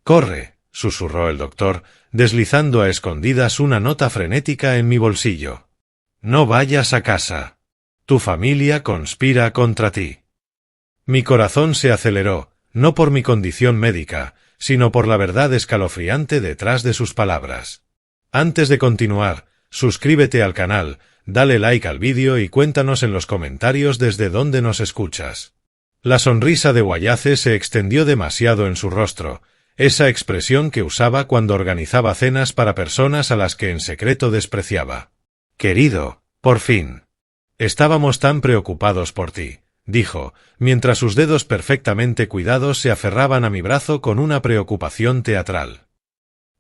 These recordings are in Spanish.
Corre, susurró el doctor, deslizando a escondidas una nota frenética en mi bolsillo. No vayas a casa. Tu familia conspira contra ti. Mi corazón se aceleró, no por mi condición médica, sino por la verdad escalofriante detrás de sus palabras. Antes de continuar, suscríbete al canal, dale like al vídeo y cuéntanos en los comentarios desde dónde nos escuchas. La sonrisa de Wayace se extendió demasiado en su rostro, esa expresión que usaba cuando organizaba cenas para personas a las que en secreto despreciaba. Querido, por fin. Estábamos tan preocupados por ti, dijo, mientras sus dedos perfectamente cuidados se aferraban a mi brazo con una preocupación teatral.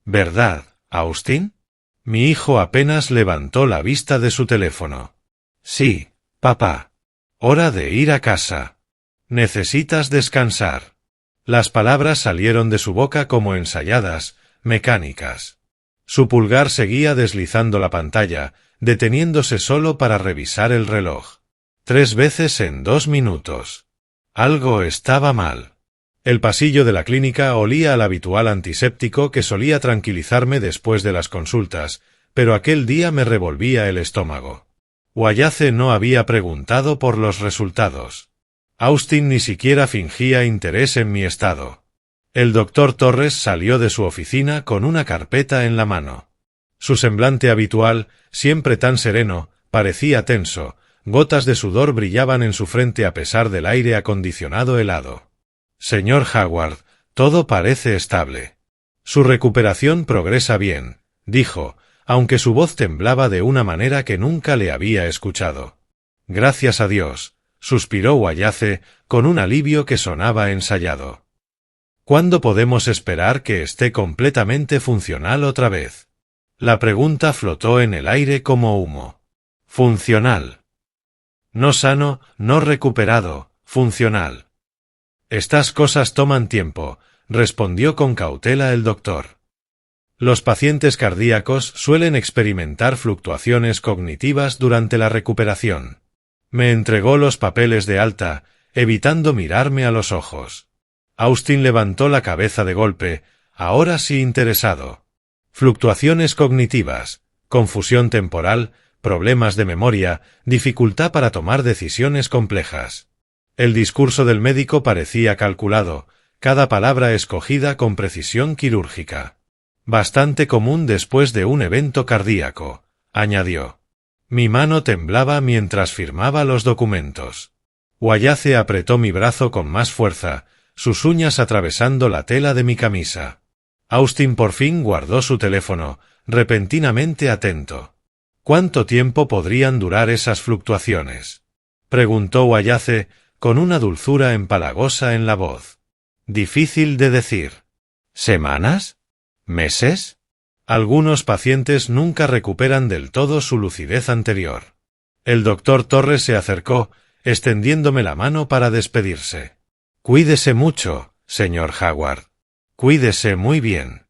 ¿Verdad, Austin? Mi hijo apenas levantó la vista de su teléfono. Sí, papá. Hora de ir a casa. Necesitas descansar. Las palabras salieron de su boca como ensayadas, mecánicas. Su pulgar seguía deslizando la pantalla, deteniéndose solo para revisar el reloj. 3 veces en 2 minutos. Algo estaba mal. El pasillo de la clínica olía al habitual antiséptico que solía tranquilizarme después de las consultas, pero aquel día me revolvía el estómago. Wayace no había preguntado por los resultados. Austin ni siquiera fingía interés en mi estado. El doctor Torres salió de su oficina con una carpeta en la mano. Su semblante habitual, siempre tan sereno, parecía tenso, gotas de sudor brillaban en su frente a pesar del aire acondicionado helado. Señor Howard, todo parece estable. Su recuperación progresa bien, dijo, aunque su voz temblaba de una manera que nunca le había escuchado. Gracias a Dios, suspiró Wayace, con un alivio que sonaba ensayado. ¿Cuándo podemos esperar que esté completamente funcional otra vez? La pregunta flotó en el aire como humo. Funcional. No sano, no recuperado, funcional. Estas cosas toman tiempo, respondió con cautela el doctor. Los pacientes cardíacos suelen experimentar fluctuaciones cognitivas durante la recuperación. Me entregó los papeles de alta, evitando mirarme a los ojos. Austin levantó la cabeza de golpe, ahora sí interesado. Fluctuaciones cognitivas, confusión temporal, problemas de memoria, dificultad para tomar decisiones complejas. El discurso del médico parecía calculado, cada palabra escogida con precisión quirúrgica. Bastante común después de un evento cardíaco, añadió. Mi mano temblaba mientras firmaba los documentos. Wayace apretó mi brazo con más fuerza, sus uñas atravesando la tela de mi camisa. Austin por fin guardó su teléfono, repentinamente atento. ¿Cuánto tiempo podrían durar esas fluctuaciones? Preguntó Wayace, con una dulzura empalagosa en la voz. Difícil de decir. ¿Semanas? ¿Meses? Algunos pacientes nunca recuperan del todo su lucidez anterior. El doctor Torres se acercó, extendiéndome la mano para despedirse. Cuídese mucho, señor Howard. Cuídese muy bien.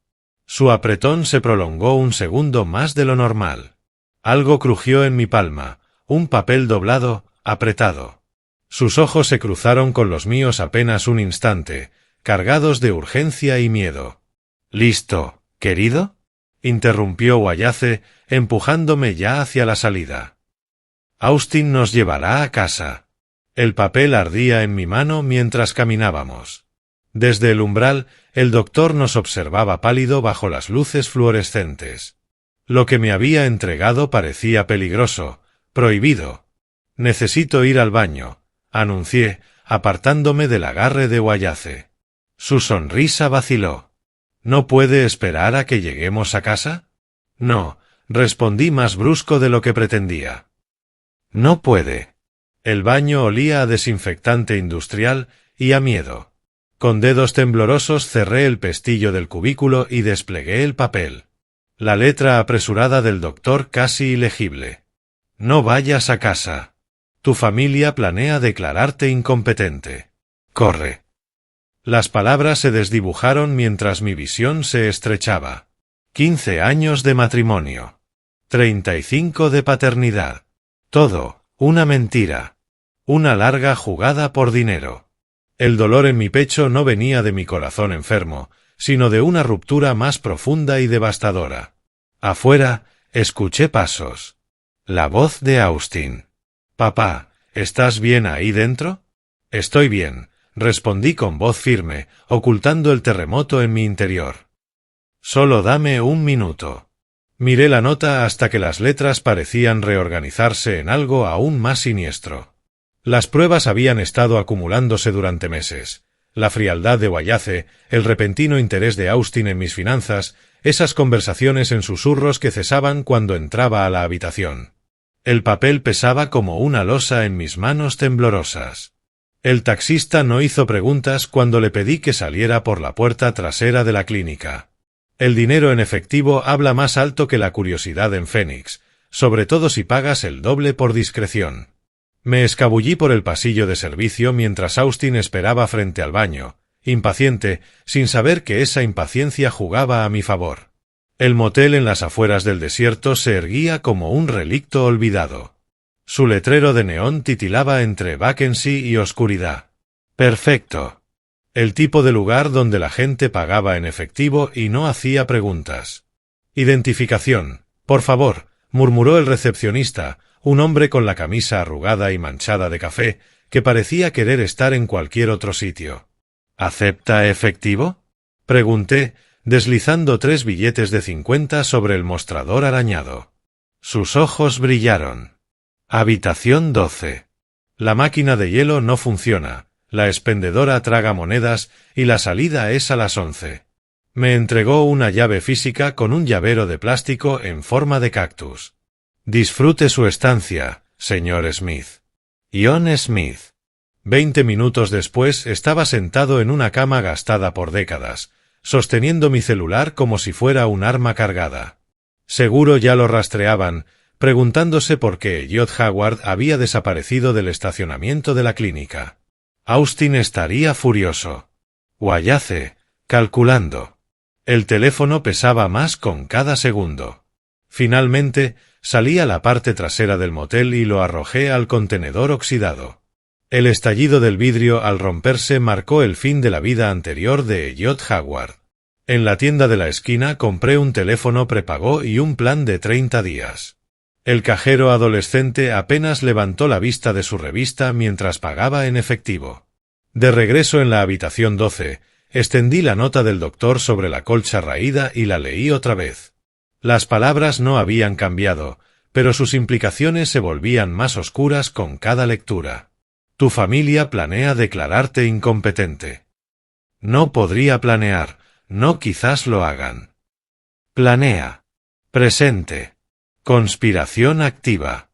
Su apretón se prolongó un segundo más de lo normal. Algo crujió en mi palma, un papel doblado, apretado. Sus ojos se cruzaron con los míos apenas un instante, cargados de urgencia y miedo. ¿Listo, querido? Interrumpió Wayace, empujándome ya hacia la salida. Austin nos llevará a casa. El papel ardía en mi mano mientras caminábamos. Desde el umbral, el doctor nos observaba pálido bajo las luces fluorescentes. Lo que me había entregado parecía peligroso, prohibido. Necesito ir al baño, anuncié, apartándome del agarre de Wayace. Su sonrisa vaciló. ¿No puede esperar a que lleguemos a casa? No, respondí más brusco de lo que pretendía. No puede. El baño olía a desinfectante industrial y a miedo. Con dedos temblorosos cerré el pestillo del cubículo y desplegué el papel. La letra apresurada del doctor casi ilegible. No vayas a casa. Tu familia planea declararte incompetente. Corre. Las palabras se desdibujaron mientras mi visión se estrechaba. 15 años de matrimonio. 35 de paternidad. Todo, una mentira. Una larga jugada por dinero. El dolor en mi pecho no venía de mi corazón enfermo, sino de una ruptura más profunda y devastadora. Afuera, escuché pasos. La voz de Austin. «Papá, ¿estás bien ahí dentro?» «Estoy bien», respondí con voz firme, ocultando el terremoto en mi interior. «Solo dame un minuto». Miré la nota hasta que las letras parecían reorganizarse en algo aún más siniestro. Las pruebas habían estado acumulándose durante meses. La frialdad de Wayace, el repentino interés de Austin en mis finanzas, esas conversaciones en susurros que cesaban cuando entraba a la habitación. El papel pesaba como una losa en mis manos temblorosas. El taxista no hizo preguntas cuando le pedí que saliera por la puerta trasera de la clínica. El dinero en efectivo habla más alto que la curiosidad en Phoenix, sobre todo si pagas el doble por discreción. Me escabullí por el pasillo de servicio mientras Austin esperaba frente al baño, impaciente, sin saber que esa impaciencia jugaba a mi favor. El motel en las afueras del desierto se erguía como un relicto olvidado. Su letrero de neón titilaba entre vacancy y oscuridad. Perfecto. El tipo de lugar donde la gente pagaba en efectivo y no hacía preguntas. Identificación, por favor, murmuró el recepcionista, un hombre con la camisa arrugada y manchada de café, que parecía querer estar en cualquier otro sitio. ¿Acepta efectivo?, pregunté, deslizando 3 billetes de 50 sobre el mostrador arañado. Sus ojos brillaron. Habitación 12. La máquina de hielo no funciona, la expendedora traga monedas y la salida es a las 11. Me entregó una llave física con un llavero de plástico en forma de cactus. Disfrute su estancia, señor Smith. Ion Smith. 20 minutos después estaba sentado en una cama gastada por décadas, sosteniendo mi celular como si fuera un arma cargada. Seguro ya lo rastreaban, preguntándose por qué Elliot Howard había desaparecido del estacionamiento de la clínica. Austin estaría furioso. Wayace, calculando. El teléfono pesaba más con cada segundo. Finalmente, salí a la parte trasera del motel y lo arrojé al contenedor oxidado. El estallido del vidrio al romperse marcó el fin de la vida anterior de Elliot Howard. En la tienda de la esquina compré un teléfono prepago y un plan de 30 días. El cajero adolescente apenas levantó la vista de su revista mientras pagaba en efectivo. De regreso en la habitación 12, extendí la nota del doctor sobre la colcha raída y la leí otra vez. Las palabras no habían cambiado, pero sus implicaciones se volvían más oscuras con cada lectura. Tu familia planea declararte incompetente. No podría planear, no quizás lo hagan. Planea. Presente. Conspiración activa.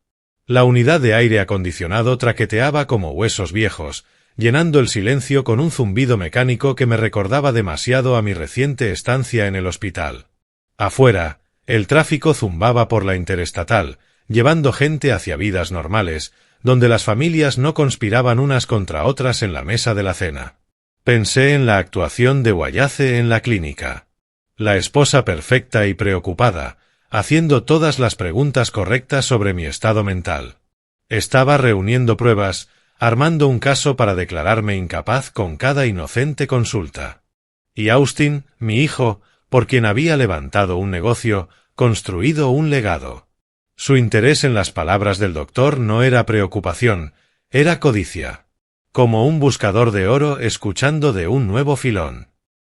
La unidad de aire acondicionado traqueteaba como huesos viejos, llenando el silencio con un zumbido mecánico que me recordaba demasiado a mi reciente estancia en el hospital. Afuera, el tráfico zumbaba por la interestatal, llevando gente hacia vidas normales, donde las familias no conspiraban unas contra otras en la mesa de la cena. Pensé en la actuación de Wayace en la clínica. La esposa perfecta y preocupada, haciendo todas las preguntas correctas sobre mi estado mental. Estaba reuniendo pruebas, armando un caso para declararme incapaz con cada inocente consulta. Y Austin, mi hijo, por quien había levantado un negocio, construido un legado. Su interés en las palabras del doctor no era preocupación, era codicia. Como un buscador de oro escuchando de un nuevo filón.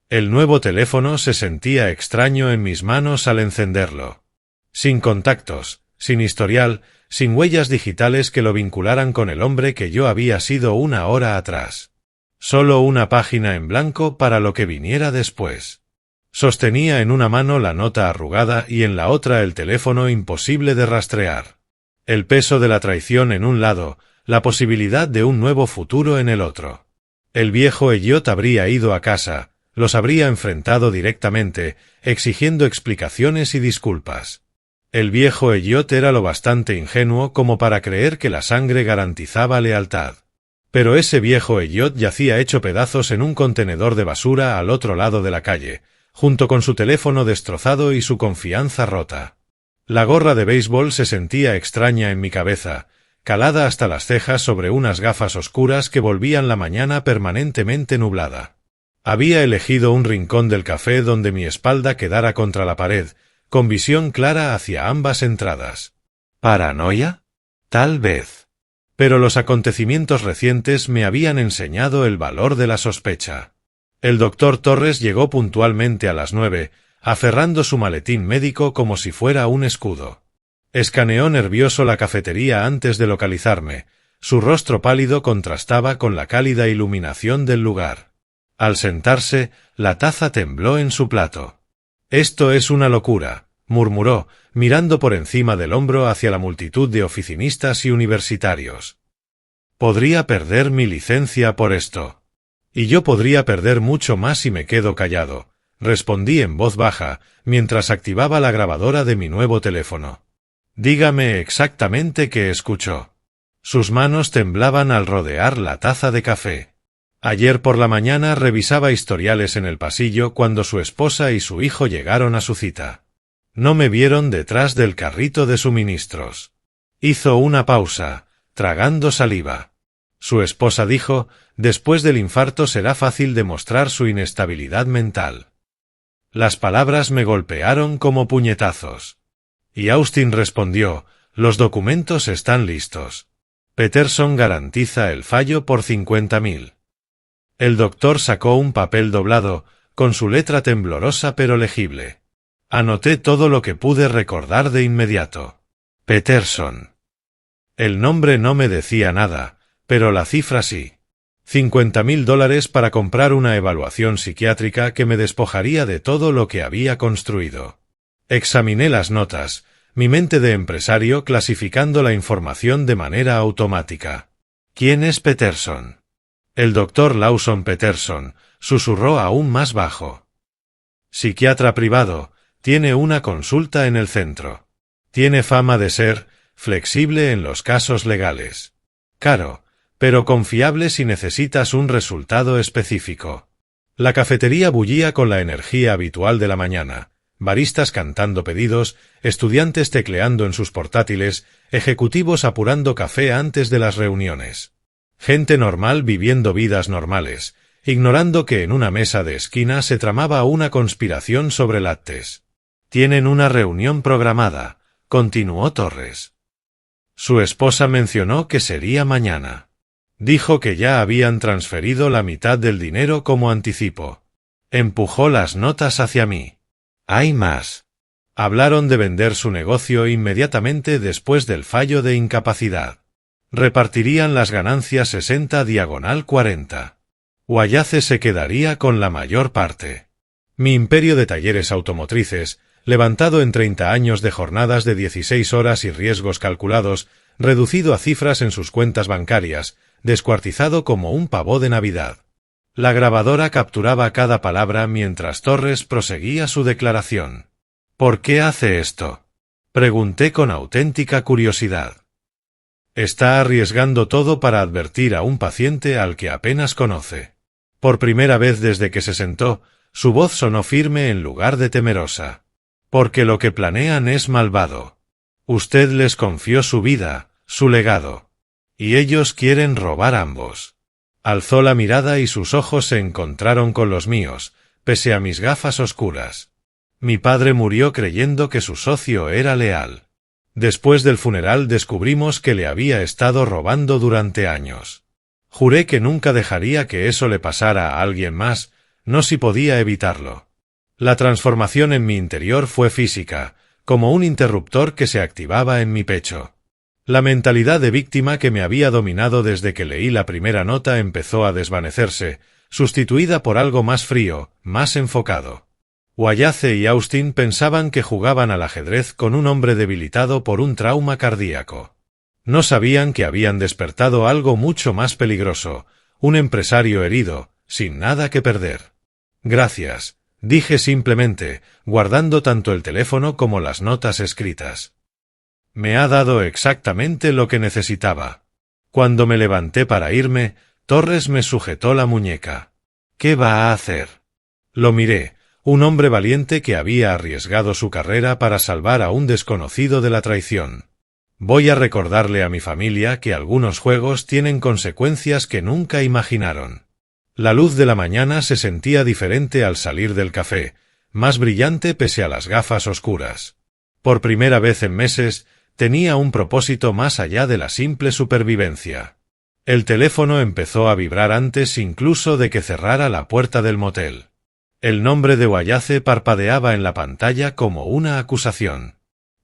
El nuevo teléfono se sentía extraño en mis manos al encenderlo. Sin contactos, sin historial, sin huellas digitales que lo vincularan con el hombre que yo había sido una hora atrás. Solo una página en blanco para lo que viniera después. Sostenía en una mano la nota arrugada y en la otra el teléfono imposible de rastrear. El peso de la traición en un lado, la posibilidad de un nuevo futuro en el otro. El viejo Elliot habría ido a casa, los habría enfrentado directamente, exigiendo explicaciones y disculpas. El viejo Elliot era lo bastante ingenuo como para creer que la sangre garantizaba lealtad. Pero ese viejo Elliot yacía hecho pedazos en un contenedor de basura al otro lado de la calle, junto con su teléfono destrozado y su confianza rota. La gorra de béisbol se sentía extraña en mi cabeza, calada hasta las cejas sobre unas gafas oscuras que volvían la mañana permanentemente nublada. Había elegido un rincón del café donde mi espalda quedara contra la pared, con visión clara hacia ambas entradas. ¿Paranoia? Tal vez. Pero los acontecimientos recientes me habían enseñado el valor de la sospecha. El doctor Torres llegó puntualmente a las 9, aferrando su maletín médico como si fuera un escudo. Escaneó nervioso la cafetería antes de localizarme. Su rostro pálido contrastaba con la cálida iluminación del lugar. Al sentarse, la taza tembló en su plato. «Esto es una locura», murmuró, mirando por encima del hombro hacia la multitud de oficinistas y universitarios. «Podría perder mi licencia por esto. Y yo podría perder mucho más si me quedo callado», respondí en voz baja, mientras activaba la grabadora de mi nuevo teléfono. «Dígame exactamente qué escuchó». Sus manos temblaban al rodear la taza de café. Ayer por la mañana revisaba historiales en el pasillo cuando su esposa y su hijo llegaron a su cita. No me vieron detrás del carrito de suministros. Hizo una pausa, tragando saliva. Su esposa dijo, después del infarto será fácil demostrar su inestabilidad mental. Las palabras me golpearon como puñetazos. Y Austin respondió, los documentos están listos. Peterson garantiza el fallo por 50.000. El doctor sacó un papel doblado, con su letra temblorosa pero legible. Anoté todo lo que pude recordar de inmediato. Peterson. El nombre no me decía nada, pero la cifra sí. $50.000 para comprar una evaluación psiquiátrica que me despojaría de todo lo que había construido. Examiné las notas, mi mente de empresario clasificando la información de manera automática. ¿Quién es Peterson? El doctor Lawson Peterson, susurró aún más bajo. Psiquiatra privado, tiene una consulta en el centro. Tiene fama de ser flexible en los casos legales. Caro, pero confiable si necesitas un resultado específico. La cafetería bullía con la energía habitual de la mañana. Baristas cantando pedidos, estudiantes tecleando en sus portátiles, ejecutivos apurando café antes de las reuniones. Gente normal viviendo vidas normales, ignorando que en una mesa de esquina se tramaba una conspiración sobre lácteos. Tienen una reunión programada, continuó Torres. Su esposa mencionó que sería mañana. Dijo que ya habían transferido la mitad del dinero como anticipo. Empujó las notas hacia mí. Hay más. Hablaron de vender su negocio inmediatamente después del fallo de incapacidad. Repartirían las ganancias 60/40. Wayace se quedaría con la mayor parte. Mi imperio de talleres automotrices, levantado en 30 años de jornadas de 16 horas y riesgos calculados, reducido a cifras en sus cuentas bancarias, descuartizado como un pavó de Navidad. La grabadora capturaba cada palabra mientras Torres proseguía su declaración. ¿Por qué hace esto? Pregunté con auténtica curiosidad. Está arriesgando todo para advertir a un paciente al que apenas conoce. Por primera vez desde que se sentó, su voz sonó firme en lugar de temerosa. Porque lo que planean es malvado. Usted les confió su vida, su legado. Y ellos quieren robar ambos. Alzó la mirada y sus ojos se encontraron con los míos, pese a mis gafas oscuras. Mi padre murió creyendo que su socio era leal. Después del funeral descubrimos que le había estado robando durante años. Juré que nunca dejaría que eso le pasara a alguien más, no si podía evitarlo. La transformación en mi interior fue física, como un interruptor que se activaba en mi pecho. La mentalidad de víctima que me había dominado desde que leí la primera nota empezó a desvanecerse, sustituida por algo más frío, más enfocado. Wayace y Austin pensaban que jugaban al ajedrez con un hombre debilitado por un trauma cardíaco. No sabían que habían despertado algo mucho más peligroso, un empresario herido, sin nada que perder. Gracias, dije simplemente, guardando tanto el teléfono como las notas escritas. Me ha dado exactamente lo que necesitaba. Cuando me levanté para irme, Torres me sujetó la muñeca. ¿Qué va a hacer? Lo miré. Un hombre valiente que había arriesgado su carrera para salvar a un desconocido de la traición. Voy a recordarle a mi familia que algunos juegos tienen consecuencias que nunca imaginaron. La luz de la mañana se sentía diferente al salir del café, más brillante pese a las gafas oscuras. Por primera vez en meses, tenía un propósito más allá de la simple supervivencia. El teléfono empezó a vibrar antes incluso de que cerrara la puerta del motel. El nombre de Wayace parpadeaba en la pantalla como una acusación.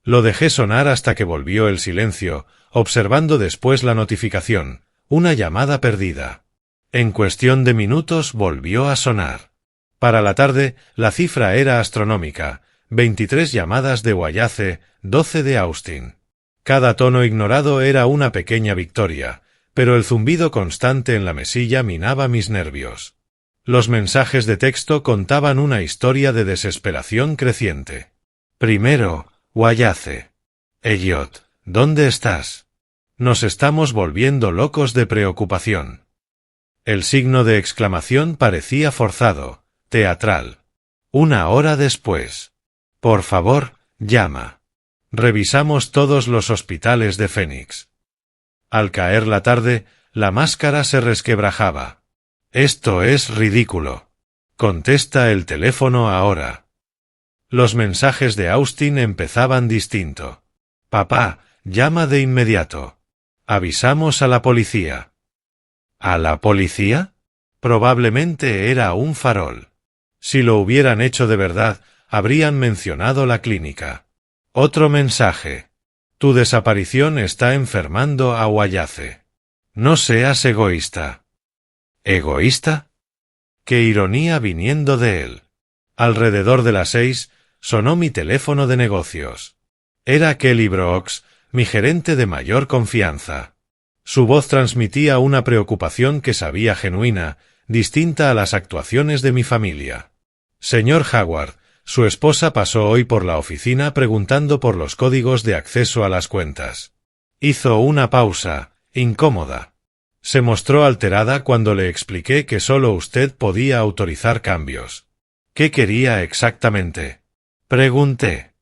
Lo dejé sonar hasta que volvió el silencio, observando después la notificación, una llamada perdida. En cuestión de minutos volvió a sonar. Para la tarde, la cifra era astronómica, 23 llamadas de Wayace, 12 de Austin. Cada tono ignorado era una pequeña victoria, pero el zumbido constante en la mesilla minaba mis nervios. Los mensajes de texto contaban una historia de desesperación creciente. Primero, Wayace. Elliot, ¿dónde estás? Nos estamos volviendo locos de preocupación. El signo de exclamación parecía forzado, teatral. 1 hora después. Por favor, llama. Revisamos todos los hospitales de Phoenix. Al caer la tarde, la máscara se resquebrajaba. Esto es ridículo. Contesta el teléfono ahora. Los mensajes de Austin empezaban distinto. Papá, llama de inmediato. Avisamos a la policía. ¿A la policía? Probablemente era un farol. Si lo hubieran hecho de verdad, habrían mencionado la clínica. Otro mensaje. Tu desaparición está enfermando a Wayace. No seas egoísta. ¿Egoísta? Qué ironía viniendo de él. Alrededor de las 6, sonó mi teléfono de negocios. Era Kelly Brooks, mi gerente de mayor confianza. Su voz transmitía una preocupación que sabía genuina, distinta a las actuaciones de mi familia. Señor Howard, su esposa pasó hoy por la oficina preguntando por los códigos de acceso a las cuentas. Hizo una pausa, incómoda. Se mostró alterada cuando le expliqué que solo usted podía autorizar cambios. ¿Qué quería exactamente? Pregunté.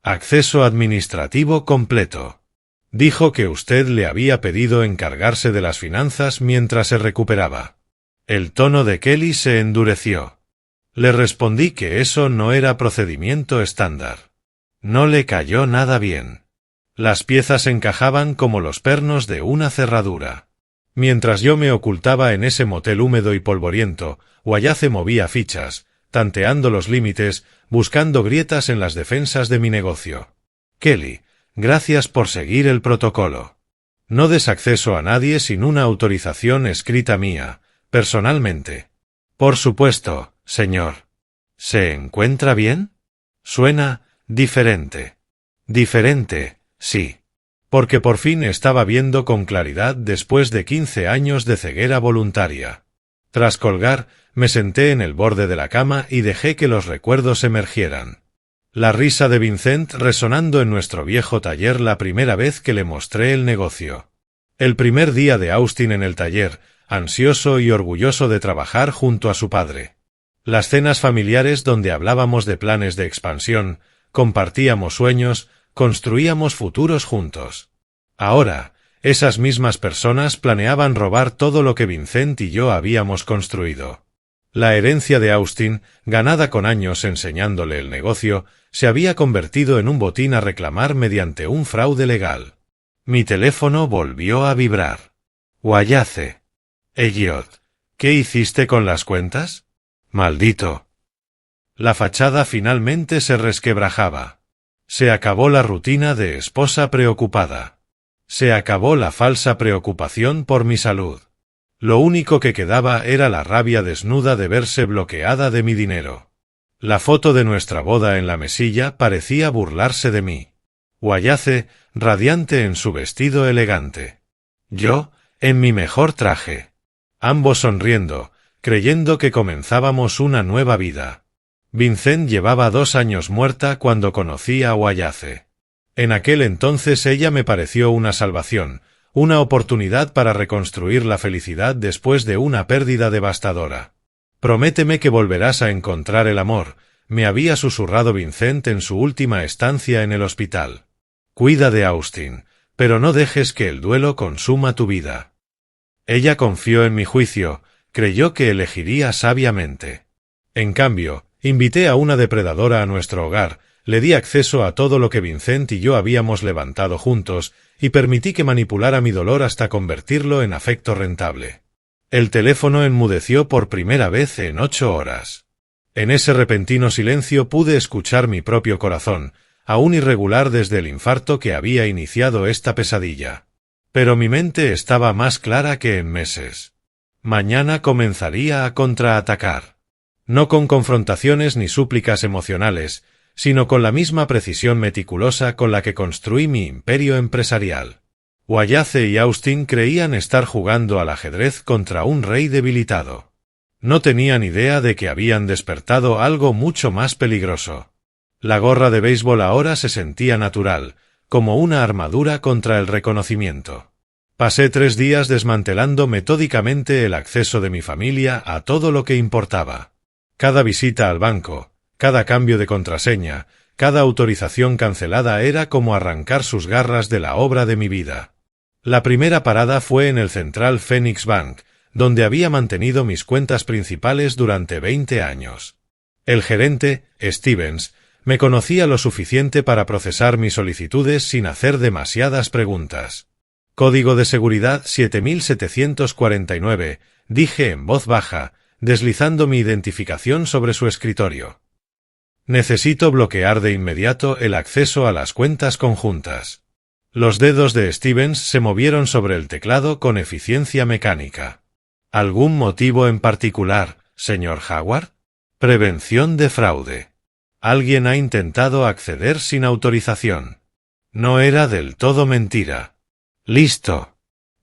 Acceso administrativo completo. Dijo que usted le había pedido encargarse de las finanzas mientras se recuperaba. El tono de Kelly se endureció. Le respondí que eso no era procedimiento estándar. No le cayó nada bien. Las piezas encajaban como los pernos de una cerradura. Mientras yo me ocultaba en ese motel húmedo y polvoriento, Wayace movía fichas, tanteando los límites, buscando grietas en las defensas de mi negocio. Kelly, gracias por seguir el protocolo. No des acceso a nadie sin una autorización escrita mía, personalmente. Por supuesto, señor. ¿Se encuentra bien? Suena diferente. Diferente, sí. Porque por fin estaba viendo con claridad después de 15 años de ceguera voluntaria. Tras colgar, me senté en el borde de la cama y dejé que los recuerdos emergieran. La risa de Vincent resonando en nuestro viejo taller la primera vez que le mostré el negocio. El primer día de Austin en el taller, ansioso y orgulloso de trabajar junto a su padre. Las cenas familiares donde hablábamos de planes de expansión, compartíamos sueños, construíamos futuros juntos. Ahora, esas mismas personas planeaban robar todo lo que Vincent y yo habíamos construido. La herencia de Austin, ganada con años enseñándole el negocio, se había convertido en un botín a reclamar mediante un fraude legal. Mi teléfono volvió a vibrar. Wayace. Elliot, ¿qué hiciste con las cuentas? Maldito. La fachada finalmente se resquebrajaba. Se acabó la rutina de esposa preocupada. Se acabó la falsa preocupación por mi salud. Lo único que quedaba era la rabia desnuda de verse bloqueada de mi dinero. La foto de nuestra boda en la mesilla parecía burlarse de mí. Wayace, radiante en su vestido elegante. Yo, en mi mejor traje. Ambos sonriendo, creyendo que comenzábamos una nueva vida. Vincent llevaba 2 años muerta cuando conocí a Wayace. En aquel entonces ella me pareció una salvación, una oportunidad para reconstruir la felicidad después de una pérdida devastadora. Prométeme que volverás a encontrar el amor, me había susurrado Vincent en su última estancia en el hospital. Cuida de Austin, pero no dejes que el duelo consuma tu vida. Ella confió en mi juicio, creyó que elegiría sabiamente. En cambio, invité a una depredadora a nuestro hogar, le di acceso a todo lo que Vincent y yo habíamos levantado juntos, y permití que manipulara mi dolor hasta convertirlo en afecto rentable. El teléfono enmudeció por primera vez en 8 horas. En ese repentino silencio pude escuchar mi propio corazón, aún irregular desde el infarto que había iniciado esta pesadilla. Pero mi mente estaba más clara que en meses. Mañana comenzaría a contraatacar. No con confrontaciones ni súplicas emocionales, sino con la misma precisión meticulosa con la que construí mi imperio empresarial. Wallace y Austin creían estar jugando al ajedrez contra un rey debilitado. No tenían idea de que habían despertado algo mucho más peligroso. La gorra de béisbol ahora se sentía natural, como una armadura contra el reconocimiento. Pasé 3 días desmantelando metódicamente el acceso de mi familia a todo lo que importaba. Cada visita al banco, cada cambio de contraseña, cada autorización cancelada era como arrancar sus garras de la obra de mi vida. La primera parada fue en el Central Phoenix Bank, donde había mantenido mis cuentas principales durante 20 años. El gerente, Stevens, me conocía lo suficiente para procesar mis solicitudes sin hacer demasiadas preguntas. Código de seguridad 7749, dije en voz baja, deslizando mi identificación sobre su escritorio. Necesito bloquear de inmediato el acceso a las cuentas conjuntas. Los dedos de Stevens se movieron sobre el teclado con eficiencia mecánica. ¿Algún motivo en particular, señor Howard? Prevención de fraude. Alguien ha intentado acceder sin autorización. No era del todo mentira. Listo.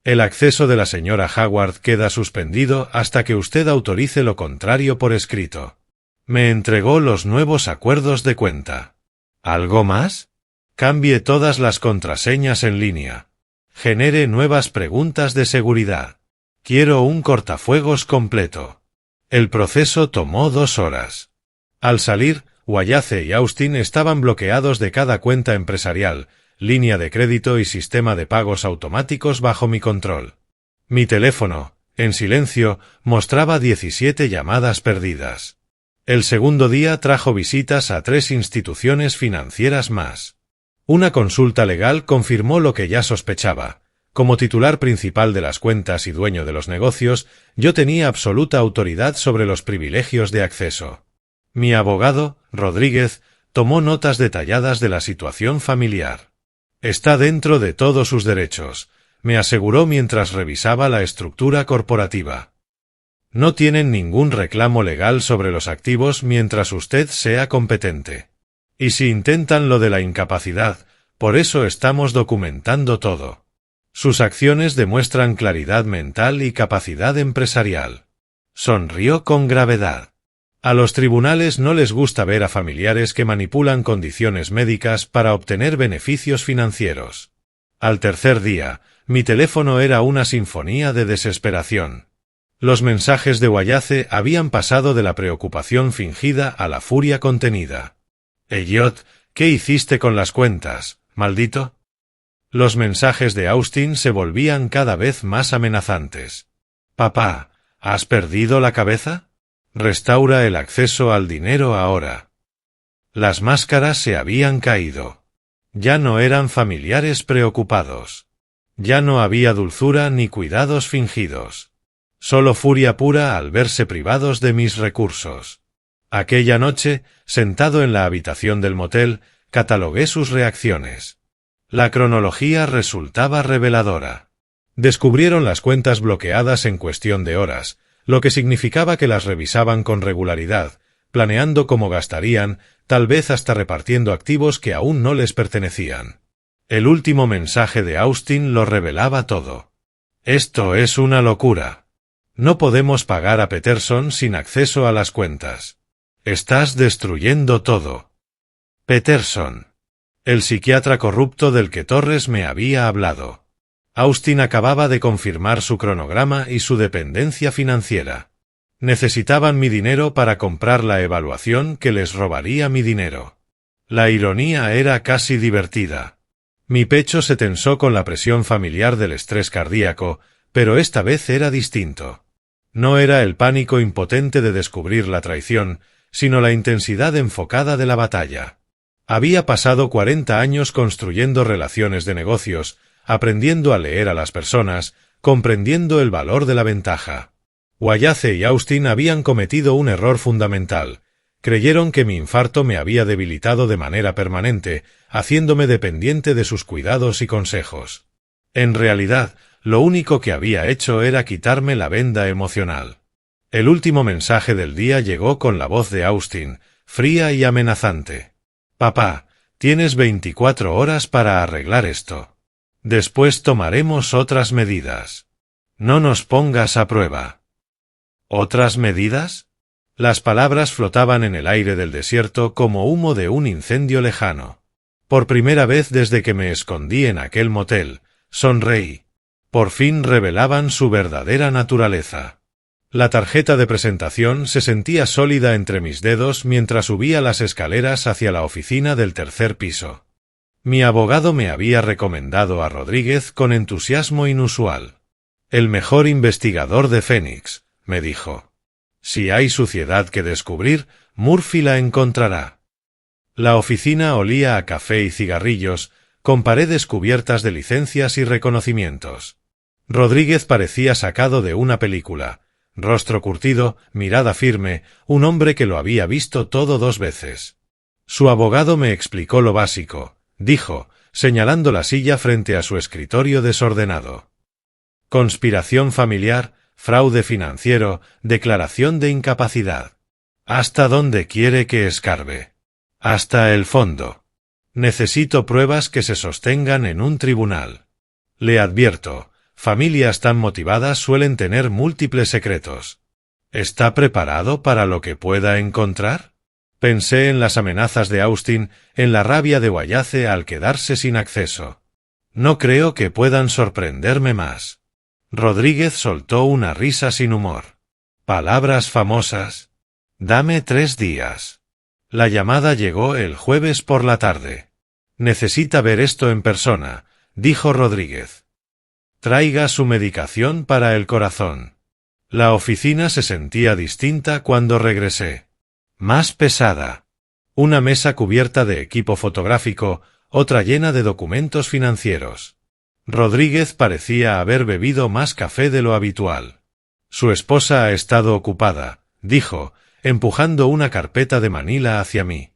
El acceso de la señora Howard queda suspendido hasta que usted autorice lo contrario por escrito. Me entregó los nuevos acuerdos de cuenta. ¿Algo más? Cambie todas las contraseñas en línea. Genere nuevas preguntas de seguridad. Quiero un cortafuegos completo. El proceso tomó 2 horas. Al salir, Wallace y Austin estaban bloqueados de cada cuenta empresarial, línea de crédito y sistema de pagos automáticos bajo mi control. Mi teléfono, en silencio, mostraba 17 llamadas perdidas. El segundo día trajo visitas a 3 instituciones financieras más. Una consulta legal confirmó lo que ya sospechaba. Como titular principal de las cuentas y dueño de los negocios, yo tenía absoluta autoridad sobre los privilegios de acceso. Mi abogado, Rodríguez, tomó notas detalladas de la situación familiar. Está dentro de todos sus derechos, me aseguró mientras revisaba la estructura corporativa. No tienen ningún reclamo legal sobre los activos mientras usted sea competente. Y si intentan lo de la incapacidad, por eso estamos documentando todo. Sus acciones demuestran claridad mental y capacidad empresarial. Sonrió con gravedad. A los tribunales no les gusta ver a familiares que manipulan condiciones médicas para obtener beneficios financieros. Al tercer día, mi teléfono era una sinfonía de desesperación. Los mensajes de Wallace habían pasado de la preocupación fingida a la furia contenida. «Elliot, ¿qué hiciste con las cuentas, maldito?» Los mensajes de Austin se volvían cada vez más amenazantes. «Papá, ¿has perdido la cabeza? Restaura el acceso al dinero ahora». Las máscaras se habían caído. Ya no eran familiares preocupados. Ya no había dulzura ni cuidados fingidos. Solo furia pura al verse privados de mis recursos. Aquella noche, sentado en la habitación del motel, catalogué sus reacciones. La cronología resultaba reveladora. Descubrieron las cuentas bloqueadas en cuestión de horas, lo que significaba que las revisaban con regularidad, planeando cómo gastarían, tal vez hasta repartiendo activos que aún no les pertenecían. El último mensaje de Austin lo revelaba todo. «Esto es una locura. No podemos pagar a Peterson sin acceso a las cuentas. Estás destruyendo todo». Peterson. El psiquiatra corrupto del que Torres me había hablado. Austin acababa de confirmar su cronograma y su dependencia financiera. Necesitaban mi dinero para comprar la evaluación que les robaría mi dinero. La ironía era casi divertida. Mi pecho se tensó con la presión familiar del estrés cardíaco, pero esta vez era distinto. No era el pánico impotente de descubrir la traición, sino la intensidad enfocada de la batalla. Había pasado 40 años construyendo relaciones de negocios, aprendiendo a leer a las personas, comprendiendo el valor de la ventaja. Wallace y Austin habían cometido un error fundamental. Creyeron que mi infarto me había debilitado de manera permanente, haciéndome dependiente de sus cuidados y consejos. En realidad, lo único que había hecho era quitarme la venda emocional. El último mensaje del día llegó con la voz de Austin, fría y amenazante. «Papá, tienes 24 horas para arreglar esto. Después tomaremos otras medidas. No nos pongas a prueba». ¿Otras medidas? Las palabras flotaban en el aire del desierto como humo de un incendio lejano. Por primera vez desde que me escondí en aquel motel, sonreí. Por fin revelaban su verdadera naturaleza. La tarjeta de presentación se sentía sólida entre mis dedos mientras subía las escaleras hacia la oficina del tercer piso. Mi abogado me había recomendado a Rodríguez con entusiasmo inusual. «El mejor investigador de Phoenix», me dijo. «Si hay suciedad que descubrir, Murphy la encontrará». La oficina olía a café y cigarrillos, con paredes cubiertas de licencias y reconocimientos. Rodríguez parecía sacado de una película. Rostro curtido, mirada firme, un hombre que lo había visto todo 2 veces. Su abogado me explicó lo básico, dijo, señalando la silla frente a su escritorio desordenado. Conspiración familiar, fraude financiero, declaración de incapacidad. ¿Hasta dónde quiere que escarbe? Hasta el fondo. Necesito pruebas que se sostengan en un tribunal. Le advierto, familias tan motivadas suelen tener múltiples secretos. ¿Está preparado para lo que pueda encontrar? Pensé en las amenazas de Austin, en la rabia de Wallace al quedarse sin acceso. No creo que puedan sorprenderme más. Rodríguez soltó una risa sin humor. Palabras famosas. Dame 3 días. La llamada llegó el jueves por la tarde. Necesita ver esto en persona, dijo Rodríguez. Traiga su medicación para el corazón. La oficina se sentía distinta cuando regresé. Más pesada. Una mesa cubierta de equipo fotográfico, otra llena de documentos financieros. Rodríguez parecía haber bebido más café de lo habitual. Su esposa ha estado ocupada, dijo, empujando una carpeta de Manila hacia mí.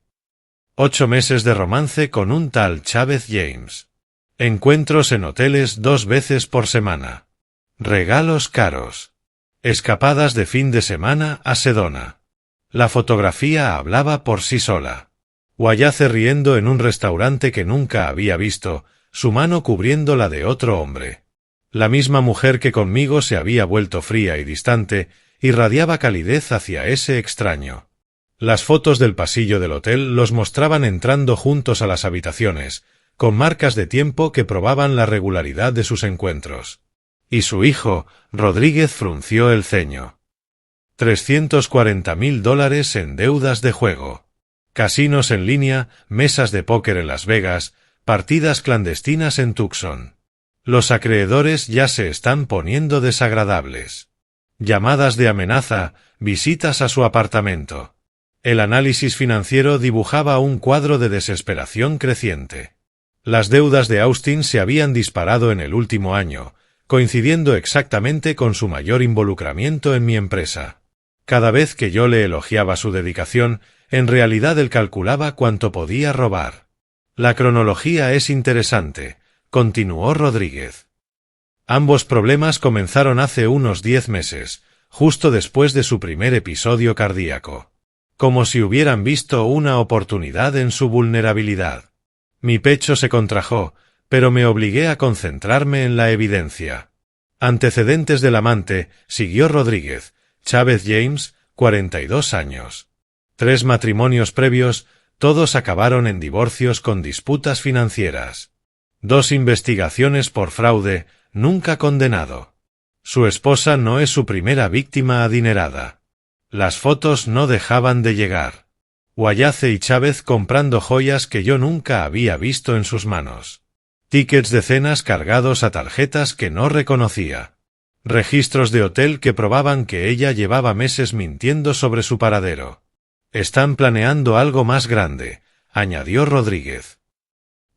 8 meses de romance con un tal Chávez James. Encuentros en hoteles 2 veces por semana. Regalos caros. Escapadas de fin de semana a Sedona. La fotografía hablaba por sí sola. Wallace riendo en un restaurante que nunca había visto, su mano cubriendo la de otro hombre. La misma mujer que conmigo se había vuelto fría y distante, irradiaba calidez hacia ese extraño. Las fotos del pasillo del hotel los mostraban entrando juntos a las habitaciones, con marcas de tiempo que probaban la regularidad de sus encuentros. Y su hijo, Rodríguez, frunció el ceño. $340,000 en deudas de juego. Casinos en línea, mesas de póker en Las Vegas, partidas clandestinas en Tucson. Los acreedores ya se están poniendo desagradables. Llamadas de amenaza, visitas a su apartamento. El análisis financiero dibujaba un cuadro de desesperación creciente. Las deudas de Austin se habían disparado en el último año, coincidiendo exactamente con su mayor involucramiento en mi empresa. Cada vez que yo le elogiaba su dedicación, en realidad él calculaba cuánto podía robar. La cronología es interesante, continuó Rodríguez. Ambos problemas comenzaron hace unos 10 meses, justo después de su primer episodio cardíaco. Como si hubieran visto una oportunidad en su vulnerabilidad. Mi pecho se contrajo, pero me obligué a concentrarme en la evidencia. Antecedentes del amante, siguió Rodríguez, Chávez James, 42 años. 3 matrimonios previos, todos acabaron en divorcios con disputas financieras. 2 investigaciones por fraude, nunca condenado. Su esposa no es su primera víctima adinerada. Las fotos no dejaban de llegar. Wallace y Chávez comprando joyas que yo nunca había visto en sus manos. Tickets de cenas cargados a tarjetas que no reconocía. Registros de hotel que probaban que ella llevaba meses mintiendo sobre su paradero. Están planeando algo más grande, añadió Rodríguez.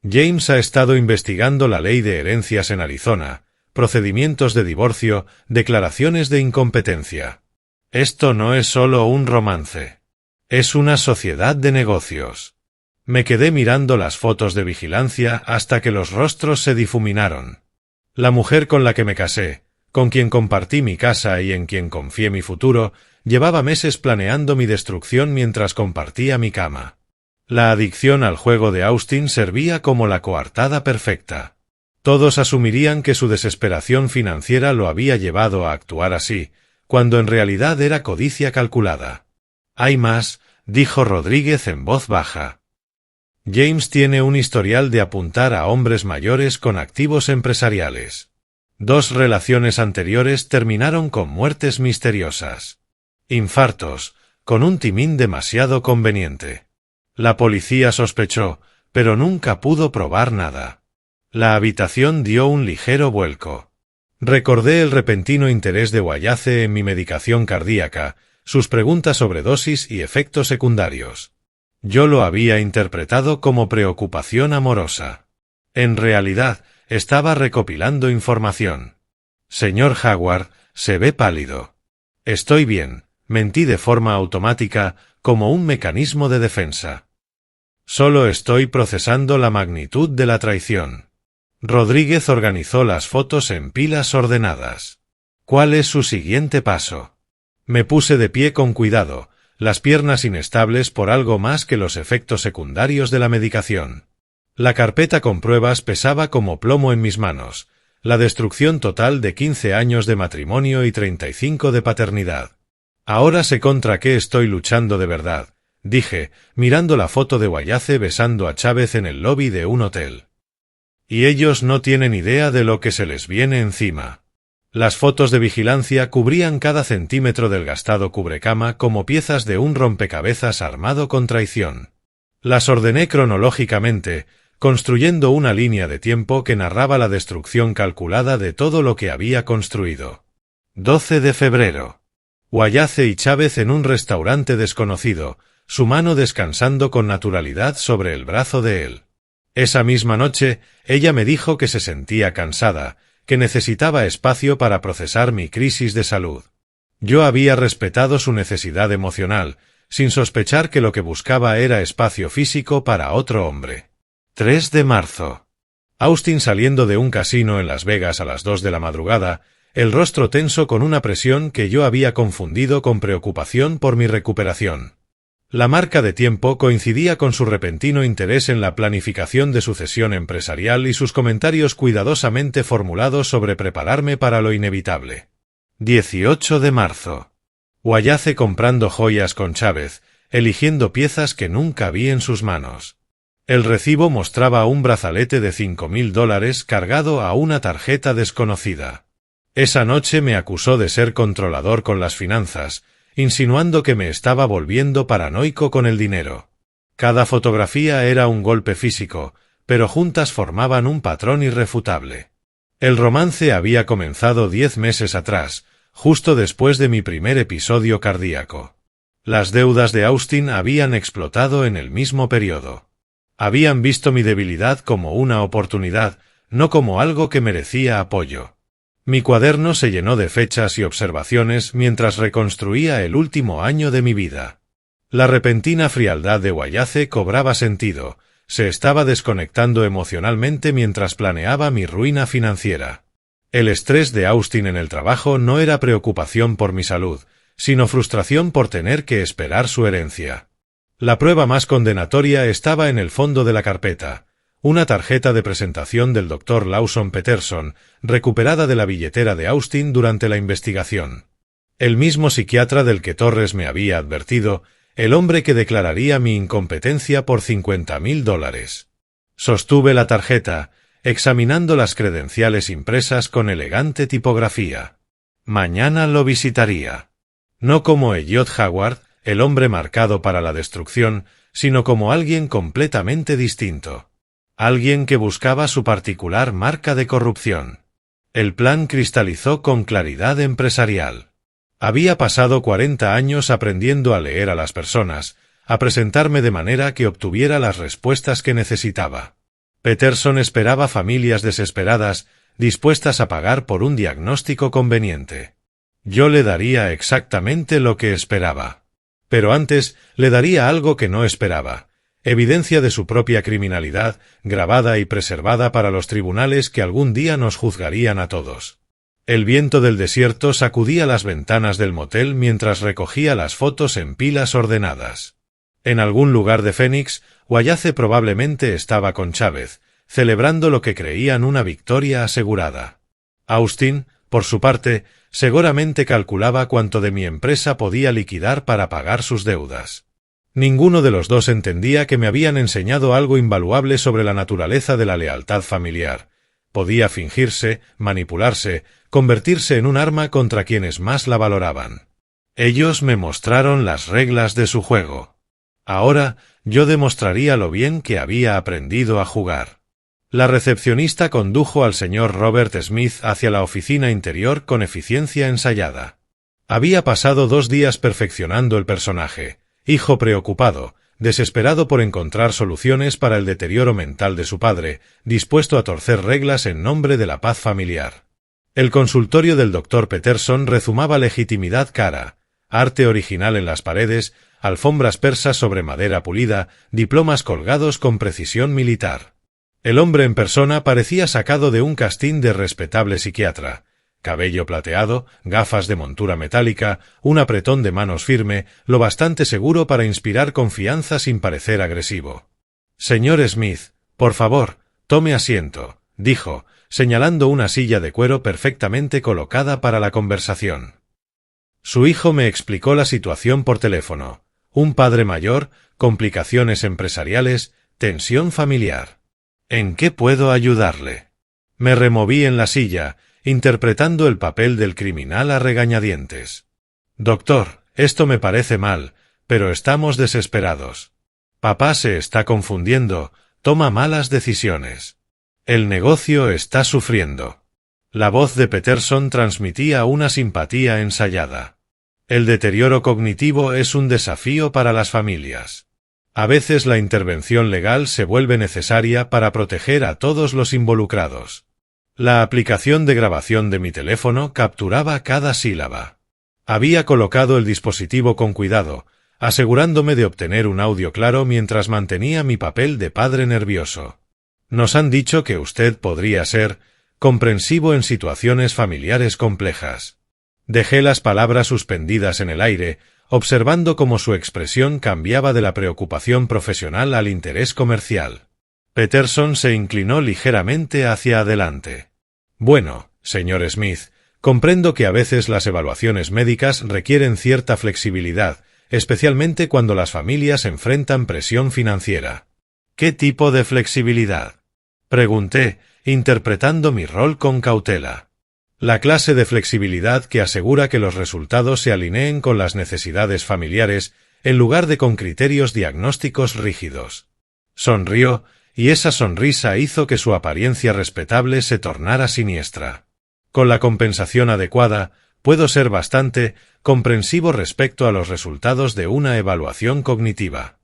James ha estado investigando la ley de herencias en Arizona, procedimientos de divorcio, declaraciones de incompetencia. Esto no es solo un romance. Es una sociedad de negocios. Me quedé mirando las fotos de vigilancia hasta que los rostros se difuminaron. La mujer con la que me casé, con quien compartí mi casa y en quien confié mi futuro, llevaba meses planeando mi destrucción mientras compartía mi cama. La adicción al juego de Austin servía como la coartada perfecta. Todos asumirían que su desesperación financiera lo había llevado a actuar así, cuando en realidad era codicia calculada. Hay más, dijo Rodríguez en voz baja. James tiene un historial de apuntar a hombres mayores con activos empresariales. 2 relaciones anteriores terminaron con muertes misteriosas. Infartos, con un timín demasiado conveniente. La policía sospechó, pero nunca pudo probar nada. La habitación dio un ligero vuelco. Recordé el repentino interés de Wallace en mi medicación cardíaca, sus preguntas sobre dosis y efectos secundarios. Yo lo había interpretado como preocupación amorosa. En realidad, estaba recopilando información. Señor Howard, se ve pálido. Estoy bien, mentí de forma automática, como un mecanismo de defensa. Solo estoy procesando la magnitud de la traición. Rodríguez organizó las fotos en pilas ordenadas. ¿Cuál es su siguiente paso? Me puse de pie con cuidado, las piernas inestables por algo más que los efectos secundarios de la medicación. La carpeta con pruebas pesaba como plomo en mis manos, la destrucción total de 15 años de matrimonio y 35 de paternidad. Ahora sé contra qué estoy luchando de verdad, dije, mirando la foto de Wallace besando a Chávez en el lobby de un hotel. Y ellos no tienen idea de lo que se les viene encima. Las fotos de vigilancia cubrían cada centímetro del gastado cubrecama como piezas de un rompecabezas armado con traición. Las ordené cronológicamente, construyendo una línea de tiempo que narraba la destrucción calculada de todo lo que había construido. 12 de febrero. Wallace y Chávez en un restaurante desconocido, su mano descansando con naturalidad sobre el brazo de él. Esa misma noche, ella me dijo que se sentía cansada, que necesitaba espacio para procesar mi crisis de salud. Yo había respetado su necesidad emocional, sin sospechar que lo que buscaba era espacio físico para otro hombre. 3 de marzo. Austin saliendo de un casino en Las Vegas a las 2 de la madrugada, el rostro tenso con una presión que yo había confundido con preocupación por mi recuperación. La marca de tiempo coincidía con su repentino interés en la planificación de sucesión empresarial y sus comentarios cuidadosamente formulados sobre prepararme para lo inevitable. 18 de marzo. Wallace comprando joyas con Chávez, eligiendo piezas que nunca vi en sus manos. El recibo mostraba un brazalete de $5,000 cargado a una tarjeta desconocida. Esa noche me acusó de ser controlador con las finanzas, insinuando que me estaba volviendo paranoico con el dinero. Cada fotografía era un golpe físico, pero juntas formaban un patrón irrefutable. El romance había comenzado 10 meses atrás, justo después de mi primer episodio cardíaco. Las deudas de Austin habían explotado en el mismo periodo. Habían visto mi debilidad como una oportunidad, no como algo que merecía apoyo. Mi cuaderno se llenó de fechas y observaciones mientras reconstruía el último año de mi vida. La repentina frialdad de Wallace cobraba sentido, se estaba desconectando emocionalmente mientras planeaba mi ruina financiera. El estrés de Austin en el trabajo no era preocupación por mi salud, sino frustración por tener que esperar su herencia. La prueba más condenatoria estaba en el fondo de la carpeta. Una tarjeta de presentación del Dr. Lawson Peterson, recuperada de la billetera de Austin durante la investigación. El mismo psiquiatra del que Torres me había advertido, el hombre que declararía mi incompetencia por $50,000. Sostuve la tarjeta, examinando las credenciales impresas con elegante tipografía. Mañana lo visitaría. No como Elliot Howard, el hombre marcado para la destrucción, sino como alguien completamente distinto. Alguien que buscaba su particular marca de corrupción. El plan cristalizó con claridad empresarial. Había pasado 40 años aprendiendo a leer a las personas, a presentarme de manera que obtuviera las respuestas que necesitaba. Peterson esperaba familias desesperadas, dispuestas a pagar por un diagnóstico conveniente. Yo le daría exactamente lo que esperaba. Pero antes le daría algo que no esperaba: evidencia de su propia criminalidad, grabada y preservada para los tribunales que algún día nos juzgarían a todos. El viento del desierto sacudía las ventanas del motel mientras recogía las fotos en pilas ordenadas. En algún lugar de Phoenix, Wallace probablemente estaba con Chávez, celebrando lo que creían una victoria asegurada. Austin, por su parte, seguramente calculaba cuánto de mi empresa podía liquidar para pagar sus deudas. Ninguno de los dos entendía que me habían enseñado algo invaluable sobre la naturaleza de la lealtad familiar. Podía fingirse, manipularse, convertirse en un arma contra quienes más la valoraban. Ellos me mostraron las reglas de su juego. Ahora yo demostraría lo bien que había aprendido a jugar. La recepcionista condujo al señor Robert Smith hacia la oficina interior con eficiencia ensayada. Había pasado 2 días perfeccionando el personaje, hijo preocupado, desesperado por encontrar soluciones para el deterioro mental de su padre, dispuesto a torcer reglas en nombre de la paz familiar. El consultorio del Dr. Peterson rezumaba legitimidad cara, arte original en las paredes, alfombras persas sobre madera pulida, diplomas colgados con precisión militar. El hombre en persona parecía sacado de un castín de respetable psiquiatra. Cabello plateado, gafas de montura metálica, un apretón de manos firme, lo bastante seguro para inspirar confianza sin parecer agresivo. «Señor Smith, por favor, tome asiento», dijo, señalando una silla de cuero perfectamente colocada para la conversación. Su hijo me explicó la situación por teléfono. Un padre mayor, complicaciones empresariales, tensión familiar. ¿En qué puedo ayudarle? Me removí en la silla, interpretando el papel del criminal a regañadientes. Doctor, esto me parece mal, pero estamos desesperados. Papá se está confundiendo, toma malas decisiones. El negocio está sufriendo. La voz de Peterson transmitía una simpatía ensayada. El deterioro cognitivo es un desafío para las familias. A veces la intervención legal se vuelve necesaria para proteger a todos los involucrados. La aplicación de grabación de mi teléfono capturaba cada sílaba. Había colocado el dispositivo con cuidado, asegurándome de obtener un audio claro mientras mantenía mi papel de padre nervioso. Nos han dicho que usted podría ser comprensivo en situaciones familiares complejas. Dejé las palabras suspendidas en el aire, observando cómo su expresión cambiaba de la preocupación profesional al interés comercial. Peterson se inclinó ligeramente hacia adelante. Bueno, señor Smith, comprendo que a veces las evaluaciones médicas requieren cierta flexibilidad, especialmente cuando las familias enfrentan presión financiera. ¿Qué tipo de flexibilidad? Pregunté, interpretando mi rol con cautela. La clase de flexibilidad que asegura que los resultados se alineen con las necesidades familiares en lugar de con criterios diagnósticos rígidos. Sonrió, y esa sonrisa hizo que su apariencia respetable se tornara siniestra. Con la compensación adecuada, puedo ser bastante comprensivo respecto a los resultados de una evaluación cognitiva.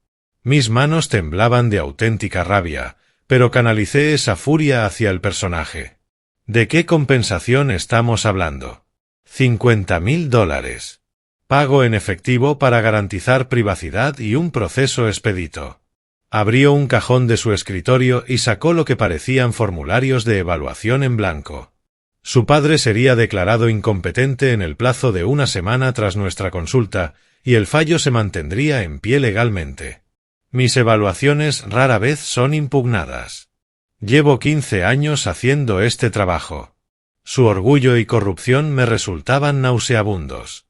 Mis manos temblaban de auténtica rabia, pero canalicé esa furia hacia el personaje. ¿De qué compensación estamos hablando? $50,000. Pago en efectivo para garantizar privacidad y un proceso expedito. Abrió un cajón de su escritorio y sacó lo que parecían formularios de evaluación en blanco. Su padre sería declarado incompetente en el plazo de 1 semana tras nuestra consulta, y el fallo se mantendría en pie legalmente. Mis evaluaciones rara vez son impugnadas. Llevo 15 años haciendo este trabajo. Su orgullo y corrupción me resultaban nauseabundos.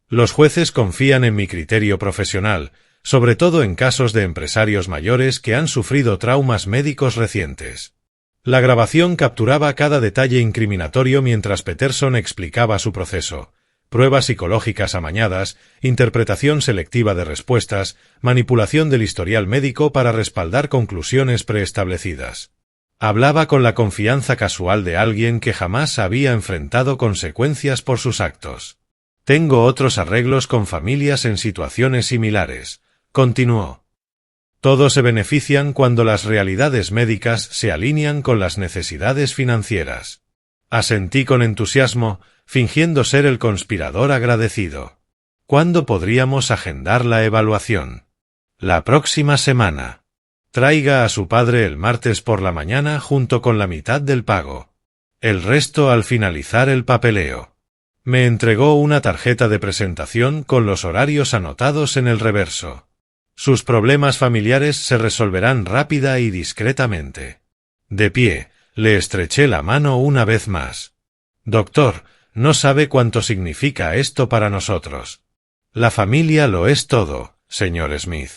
Los jueces confían en mi criterio profesional, sobre todo en casos de empresarios mayores que han sufrido traumas médicos recientes. La grabación capturaba cada detalle incriminatorio mientras Peterson explicaba su proceso: pruebas psicológicas amañadas, interpretación selectiva de respuestas, manipulación del historial médico para respaldar conclusiones preestablecidas. Hablaba con la confianza casual de alguien que jamás había enfrentado consecuencias por sus actos. Tengo otros arreglos con familias en situaciones similares, continuó. Todos se benefician cuando las realidades médicas se alinean con las necesidades financieras. Asentí con entusiasmo, fingiendo ser el conspirador agradecido. ¿Cuándo podríamos agendar la evaluación? La próxima semana. Traiga a su padre el martes por la mañana junto con la mitad del pago. El resto al finalizar el papeleo. Me entregó una tarjeta de presentación con los horarios anotados en el reverso. Sus problemas familiares se resolverán rápida y discretamente. De pie, le estreché la mano una vez más. Doctor, no sabe cuánto significa esto para nosotros. La familia lo es todo, señor Smith.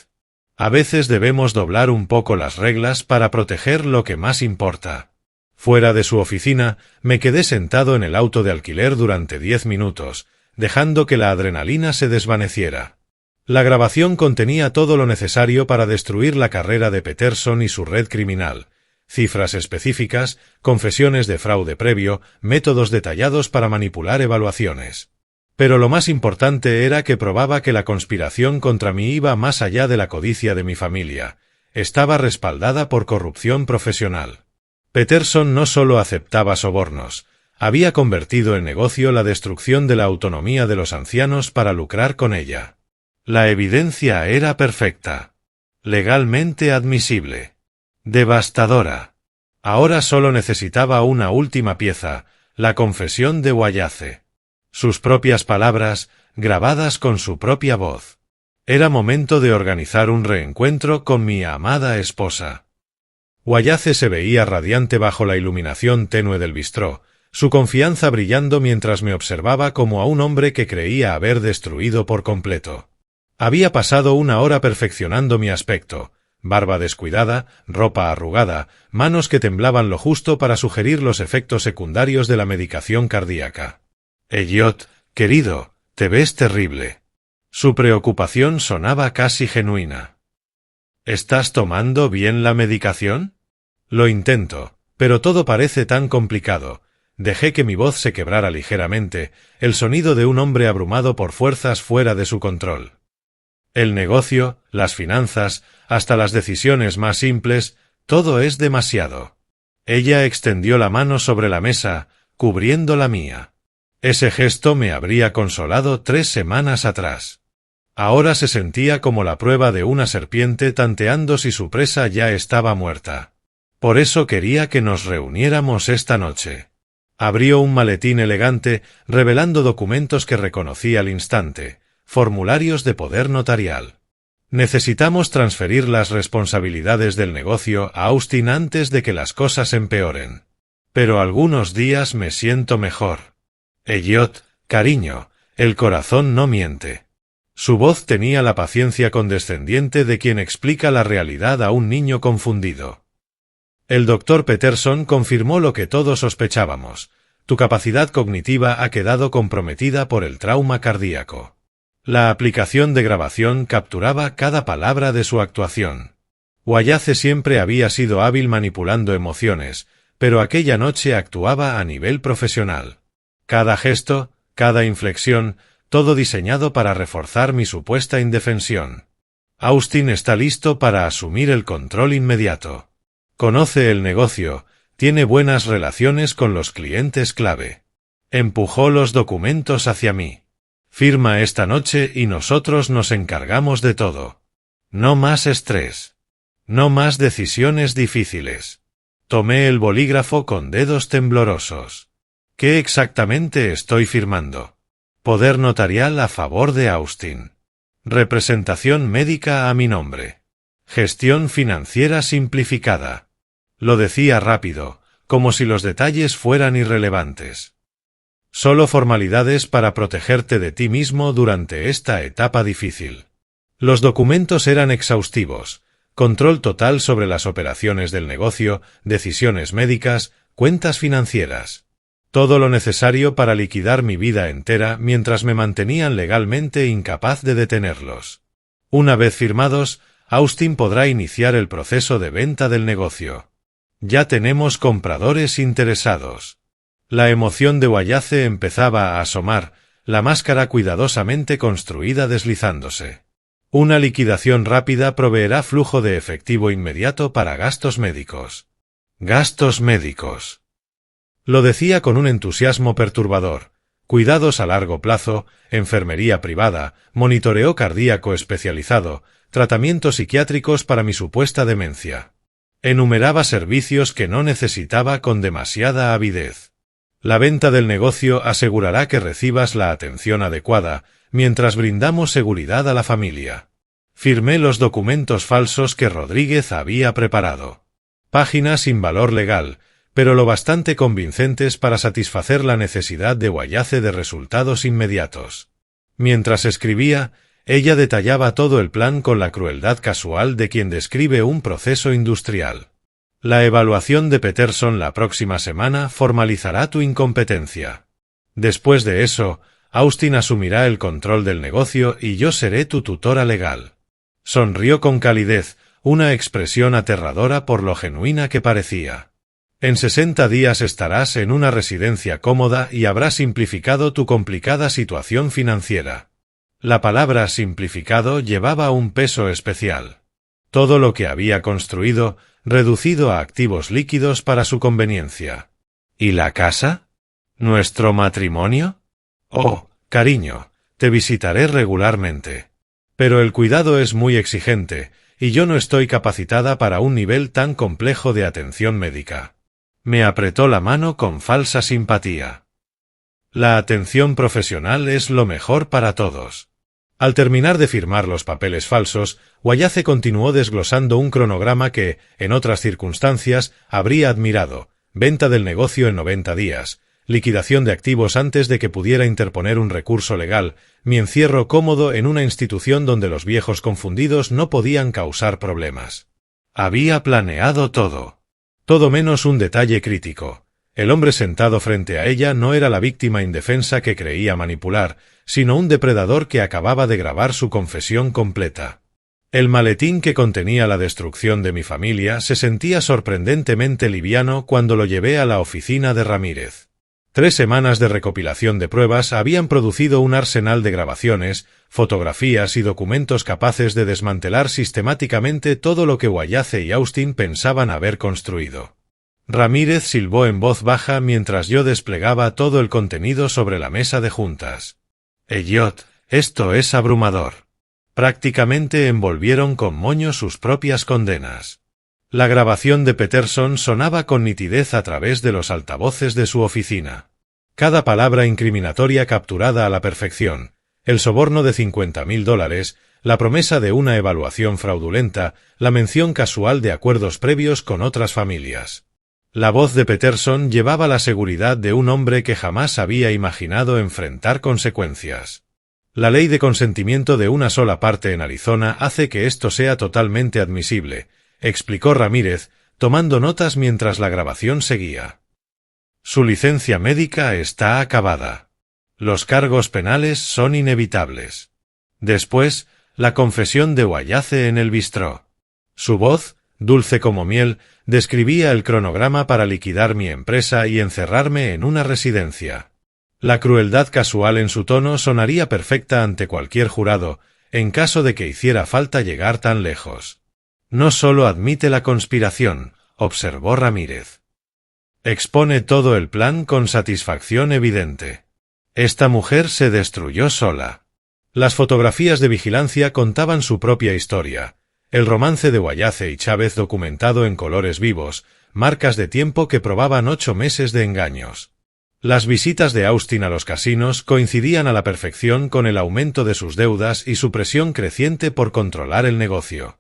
A veces debemos doblar un poco las reglas para proteger lo que más importa. Fuera de su oficina, me quedé sentado en el auto de alquiler durante 10 minutos, dejando que la adrenalina se desvaneciera. La grabación contenía todo lo necesario para destruir la carrera de Peterson y su red criminal. Cifras específicas, confesiones de fraude previo, métodos detallados para manipular evaluaciones. Pero lo más importante era que probaba que la conspiración contra mí iba más allá de la codicia de mi familia. Estaba respaldada por corrupción profesional. Peterson no solo aceptaba sobornos, había convertido en negocio la destrucción de la autonomía de los ancianos para lucrar con ella. La evidencia era perfecta. Legalmente admisible. Devastadora. Ahora solo necesitaba una última pieza, la confesión de Wallace. Sus propias palabras, grabadas con su propia voz. Era momento de organizar un reencuentro con mi amada esposa. Wallace se veía radiante bajo la iluminación tenue del bistró, su confianza brillando mientras me observaba como a un hombre que creía haber destruido por completo. Había pasado una hora perfeccionando mi aspecto, barba descuidada, ropa arrugada, manos que temblaban lo justo para sugerir los efectos secundarios de la medicación cardíaca. Elliot, querido, te ves terrible. Su preocupación sonaba casi genuina. ¿Estás tomando bien la medicación? Lo intento, pero todo parece tan complicado. Dejé que mi voz se quebrara ligeramente, el sonido de un hombre abrumado por fuerzas fuera de su control. El negocio, las finanzas, hasta las decisiones más simples, todo es demasiado. Ella extendió la mano sobre la mesa, cubriendo la mía. Ese gesto me habría consolado 3 semanas atrás. Ahora se sentía como la prueba de una serpiente tanteando si su presa ya estaba muerta. Por eso quería que nos reuniéramos esta noche. Abrió un maletín elegante, revelando documentos que reconocí al instante, formularios de poder notarial. Necesitamos transferir las responsabilidades del negocio a Austin antes de que las cosas empeoren. Pero algunos días me siento mejor. Elliot, cariño, el corazón no miente. Su voz tenía la paciencia condescendiente de quien explica la realidad a un niño confundido. El doctor Peterson confirmó lo que todos sospechábamos. Tu capacidad cognitiva ha quedado comprometida por el trauma cardíaco. La aplicación de grabación capturaba cada palabra de su actuación. Wallace siempre había sido hábil manipulando emociones, pero aquella noche actuaba a nivel profesional. Cada gesto, cada inflexión, todo diseñado para reforzar mi supuesta indefensión. Austin está listo para asumir el control inmediato. Conoce el negocio, tiene buenas relaciones con los clientes clave. Empujó los documentos hacia mí. Firma esta noche y nosotros nos encargamos de todo. No más estrés. No más decisiones difíciles. Tomé el bolígrafo con dedos temblorosos. ¿Qué exactamente estoy firmando? Poder notarial a favor de Austin. Representación médica a mi nombre. Gestión financiera simplificada. Lo decía rápido, como si los detalles fueran irrelevantes. Solo formalidades para protegerte de ti mismo durante esta etapa difícil. Los documentos eran exhaustivos. Control total sobre las operaciones del negocio, decisiones médicas, cuentas financieras. Todo lo necesario para liquidar mi vida entera mientras me mantenían legalmente incapaz de detenerlos. Una vez firmados, Austin podrá iniciar el proceso de venta del negocio. Ya tenemos compradores interesados. La emoción de Wayace empezaba a asomar, la máscara cuidadosamente construida deslizándose. Una liquidación rápida proveerá flujo de efectivo inmediato para gastos médicos. Gastos médicos. Lo decía con un entusiasmo perturbador. Cuidados a largo plazo, enfermería privada, monitoreo cardíaco especializado, tratamientos psiquiátricos para mi supuesta demencia. Enumeraba servicios que no necesitaba con demasiada avidez. La venta del negocio asegurará que recibas la atención adecuada, mientras brindamos seguridad a la familia. Firmé los documentos falsos que Rodríguez había preparado. Páginas sin valor legal, pero lo bastante convincentes para satisfacer la necesidad de Wayace de resultados inmediatos. Mientras escribía, ella detallaba todo el plan con la crueldad casual de quien describe un proceso industrial. La evaluación de Peterson la próxima semana formalizará tu incompetencia. Después de eso, Austin asumirá el control del negocio y yo seré tu tutora legal. Sonrió con calidez, una expresión aterradora por lo genuina que parecía. En 60 días estarás en una residencia cómoda y habrás simplificado tu complicada situación financiera. La palabra simplificado llevaba un peso especial. Todo lo que había construido, reducido a activos líquidos para su conveniencia. ¿Y la casa? ¿Nuestro matrimonio? Oh, cariño, te visitaré regularmente. Pero el cuidado es muy exigente, y yo no estoy capacitada para un nivel tan complejo de atención médica. Me apretó la mano con falsa simpatía. La atención profesional es lo mejor para todos. Al terminar de firmar los papeles falsos, Wayace continuó desglosando un cronograma que, en otras circunstancias, habría admirado: venta del negocio en 90 días, liquidación de activos antes de que pudiera interponer un recurso legal, mi encierro cómodo en una institución donde los viejos confundidos no podían causar problemas. Había planeado todo. Todo menos un detalle crítico. El hombre sentado frente a ella no era la víctima indefensa que creía manipular, sino un depredador que acababa de grabar su confesión completa. El maletín que contenía la destrucción de mi familia se sentía sorprendentemente liviano cuando lo llevé a la oficina de Ramírez. 3 semanas de recopilación de pruebas habían producido un arsenal de grabaciones, fotografías y documentos capaces de desmantelar sistemáticamente todo lo que Wayace y Austin pensaban haber construido. Ramírez silbó en voz baja mientras yo desplegaba todo el contenido sobre la mesa de juntas. Elliot, esto es abrumador. Prácticamente envolvieron con moño sus propias condenas. La grabación de Peterson sonaba con nitidez a través de los altavoces de su oficina. Cada palabra incriminatoria capturada a la perfección, el soborno de $50,000, la promesa de una evaluación fraudulenta, la mención casual de acuerdos previos con otras familias. La voz de Peterson llevaba la seguridad de un hombre que jamás había imaginado enfrentar consecuencias. La ley de consentimiento de una sola parte en Arizona hace que esto sea totalmente admisible, explicó Ramírez, tomando notas mientras la grabación seguía. Su licencia médica está acabada. Los cargos penales son inevitables. Después, la confesión de Wayace en el bistró. Su voz, dulce como miel, describía el cronograma para liquidar mi empresa y encerrarme en una residencia. La crueldad casual en su tono sonaría perfecta ante cualquier jurado, en caso de que hiciera falta llegar tan lejos. No solo admite la conspiración, observó Ramírez. Expone todo el plan con satisfacción evidente. Esta mujer se destruyó sola. Las fotografías de vigilancia contaban su propia historia. El romance de Wayace y Chávez documentado en colores vivos, marcas de tiempo que probaban 8 meses de engaños. Las visitas de Austin a los casinos coincidían a la perfección con el aumento de sus deudas y su presión creciente por controlar el negocio.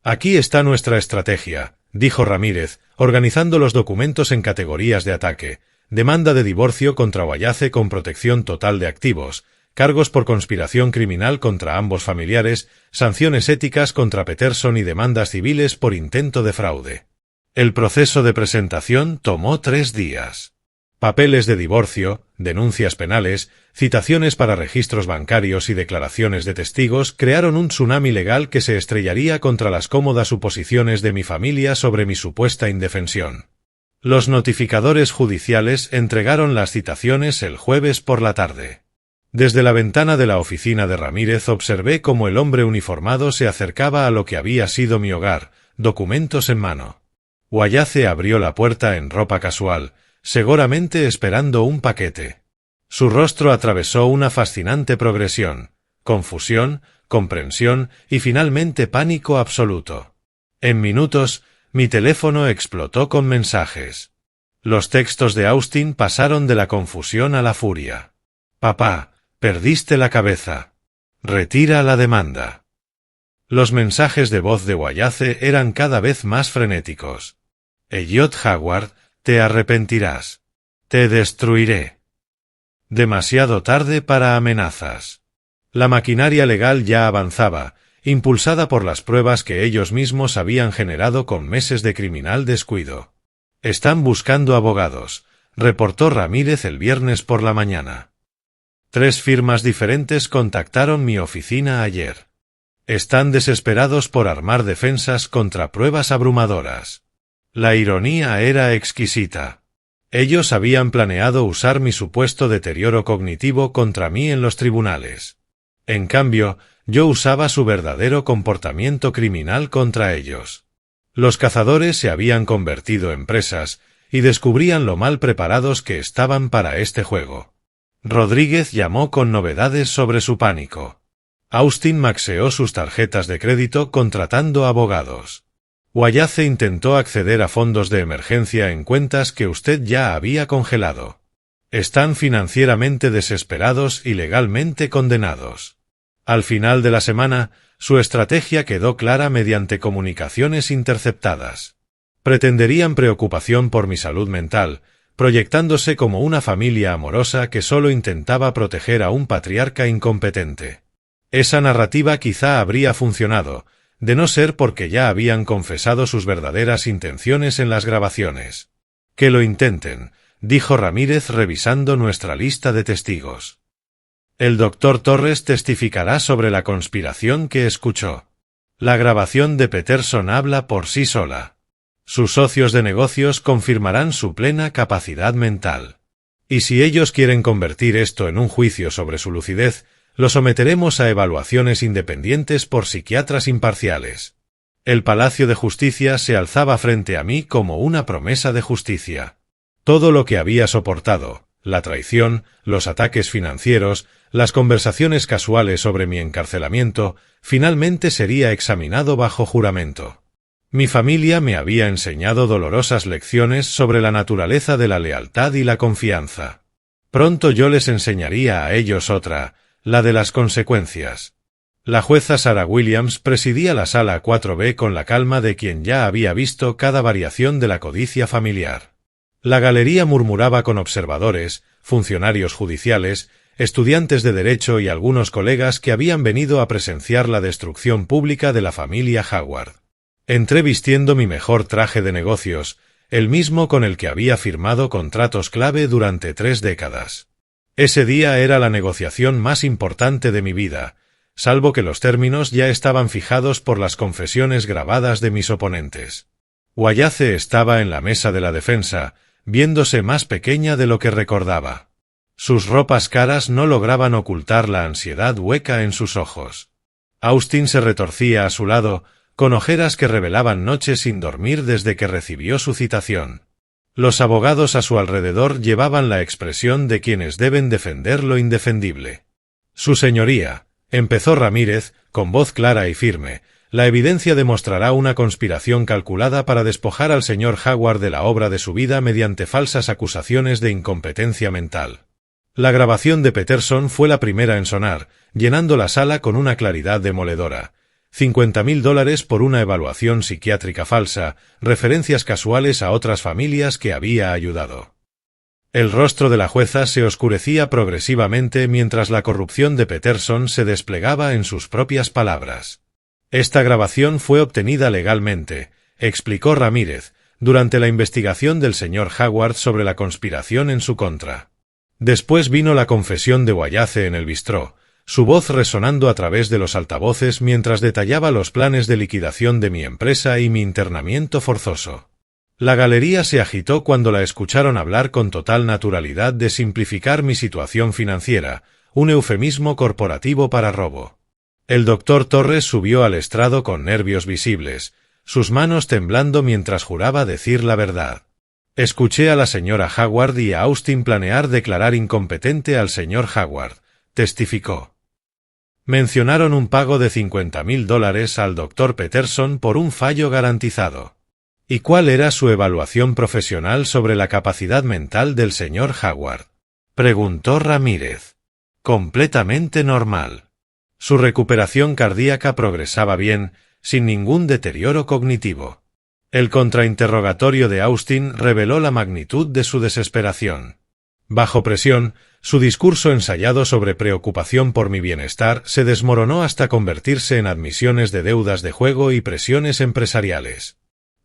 Aquí está nuestra estrategia, dijo Ramírez, organizando los documentos en categorías de ataque: demanda de divorcio contra Wayace con protección total de activos, cargos por conspiración criminal contra ambos familiares, sanciones éticas contra Peterson y demandas civiles por intento de fraude. El proceso de presentación tomó 3 días. Papeles de divorcio, denuncias penales, citaciones para registros bancarios y declaraciones de testigos crearon un tsunami legal que se estrellaría contra las cómodas suposiciones de mi familia sobre mi supuesta indefensión. Los notificadores judiciales entregaron las citaciones el jueves por la tarde. Desde la ventana de la oficina de Ramírez observé cómo el hombre uniformado se acercaba a lo que había sido mi hogar, documentos en mano. Wallace abrió la puerta en ropa casual, seguramente esperando un paquete. Su rostro atravesó una fascinante progresión: confusión, comprensión y finalmente pánico absoluto. En minutos, mi teléfono explotó con mensajes. Los textos de Austin pasaron de la confusión a la furia. «Papá, perdiste la cabeza. Retira la demanda». Los mensajes de voz de Wallace eran cada vez más frenéticos. «Elliot Howard, te arrepentirás. Te destruiré». Demasiado tarde para amenazas. La maquinaria legal ya avanzaba, impulsada por las pruebas que ellos mismos habían generado con meses de criminal descuido. «Están buscando abogados», reportó Ramírez el viernes por la mañana. 3 firmas diferentes contactaron mi oficina ayer. Están desesperados por armar defensas contra pruebas abrumadoras. La ironía era exquisita. Ellos habían planeado usar mi supuesto deterioro cognitivo contra mí en los tribunales. En cambio, yo usaba su verdadero comportamiento criminal contra ellos. Los cazadores se habían convertido en presas y descubrían lo mal preparados que estaban para este juego. Rodríguez llamó con novedades sobre su pánico. Austin maxeó sus tarjetas de crédito contratando abogados. Wallace intentó acceder a fondos de emergencia en cuentas que usted ya había congelado. Están financieramente desesperados y legalmente condenados. Al final de la semana, su estrategia quedó clara mediante comunicaciones interceptadas. Pretenderían preocupación por mi salud mental, proyectándose como una familia amorosa que solo intentaba proteger a un patriarca incompetente. Esa narrativa quizá habría funcionado, de no ser porque ya habían confesado sus verdaderas intenciones en las grabaciones. «Que lo intenten», dijo Ramírez revisando nuestra lista de testigos. «El doctor Torres testificará sobre la conspiración que escuchó. La grabación de Peterson habla por sí sola. Sus socios de negocios confirmarán su plena capacidad mental. Y si ellos quieren convertir esto en un juicio sobre su lucidez, lo someteremos a evaluaciones independientes por psiquiatras imparciales». El Palacio de Justicia se alzaba frente a mí como una promesa de justicia. Todo lo que había soportado, la traición, los ataques financieros, las conversaciones casuales sobre mi encarcelamiento, finalmente sería examinado bajo juramento. Mi familia me había enseñado dolorosas lecciones sobre la naturaleza de la lealtad y la confianza. Pronto yo les enseñaría a ellos otra, la de las consecuencias. La jueza Sarah Williams presidía la sala 4B con la calma de quien ya había visto cada variación de la codicia familiar. La galería murmuraba con observadores, funcionarios judiciales, estudiantes de derecho y algunos colegas que habían venido a presenciar la destrucción pública de la familia Howard. Entré vistiendo mi mejor traje de negocios, el mismo con el que había firmado contratos clave durante 3 décadas. Ese día era la negociación más importante de mi vida, salvo que los términos ya estaban fijados por las confesiones grabadas de mis oponentes. Wallace estaba en la mesa de la defensa, viéndose más pequeña de lo que recordaba. Sus ropas caras no lograban ocultar la ansiedad hueca en sus ojos. Austin se retorcía a su lado, con ojeras que revelaban noches sin dormir desde que recibió su citación. Los abogados a su alrededor llevaban la expresión de quienes deben defender lo indefendible. «Su señoría», empezó Ramírez, con voz clara y firme, «la evidencia demostrará una conspiración calculada para despojar al señor Howard de la obra de su vida mediante falsas acusaciones de incompetencia mental». La grabación de Peterson fue la primera en sonar, llenando la sala con una claridad demoledora. $50.000 por una evaluación psiquiátrica falsa, referencias casuales a otras familias que había ayudado. El rostro de la jueza se oscurecía progresivamente mientras la corrupción de Peterson se desplegaba en sus propias palabras. «Esta grabación fue obtenida legalmente», explicó Ramírez, «durante la investigación del señor Howard sobre la conspiración en su contra. Después vino la confesión de Wallace en el bistró, su voz resonando a través de los altavoces mientras detallaba los planes de liquidación de mi empresa y mi internamiento forzoso. La galería se agitó cuando la escucharon hablar con total naturalidad de simplificar mi situación financiera, un eufemismo corporativo para robo. El doctor Torres subió al estrado con nervios visibles, sus manos temblando mientras juraba decir la verdad. Escuché a la señora Howard y a Austin planear declarar incompetente al señor Howard, testificó. Mencionaron un pago de $50,000 al doctor Peterson por un fallo garantizado. ¿Y cuál era su evaluación profesional sobre la capacidad mental del señor Howard? Preguntó Ramírez. Completamente normal. Su recuperación cardíaca progresaba bien, sin ningún deterioro cognitivo. El contrainterrogatorio de Austin reveló la magnitud de su desesperación. Bajo presión, su discurso ensayado sobre preocupación por mi bienestar se desmoronó hasta convertirse en admisiones de deudas de juego y presiones empresariales.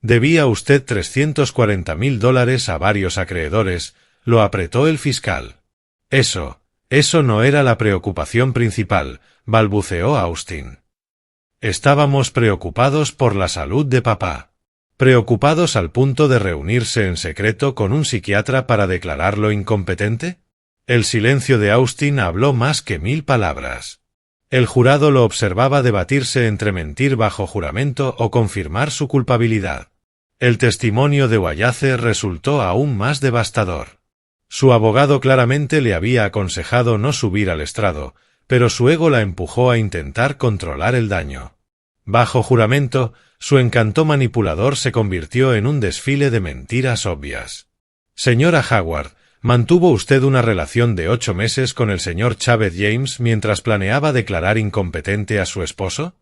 Debía usted $340,000 a varios acreedores, lo apretó el fiscal. Eso no era la preocupación principal, balbuceó Austin. Estábamos preocupados por la salud de papá. ¿Preocupados al punto de reunirse en secreto con un psiquiatra para declararlo incompetente? El silencio de Austin habló más que 1000 palabras. El jurado lo observaba debatirse entre mentir bajo juramento o confirmar su culpabilidad. El testimonio de Wallace resultó aún más devastador. Su abogado claramente le había aconsejado no subir al estrado, pero su ego la empujó a intentar controlar el daño. Bajo juramento, su encanto manipulador se convirtió en un desfile de mentiras obvias. Señora Howard, ¿mantuvo usted una relación de 8 meses con el señor Chavez James mientras planeaba declarar incompetente a su esposo?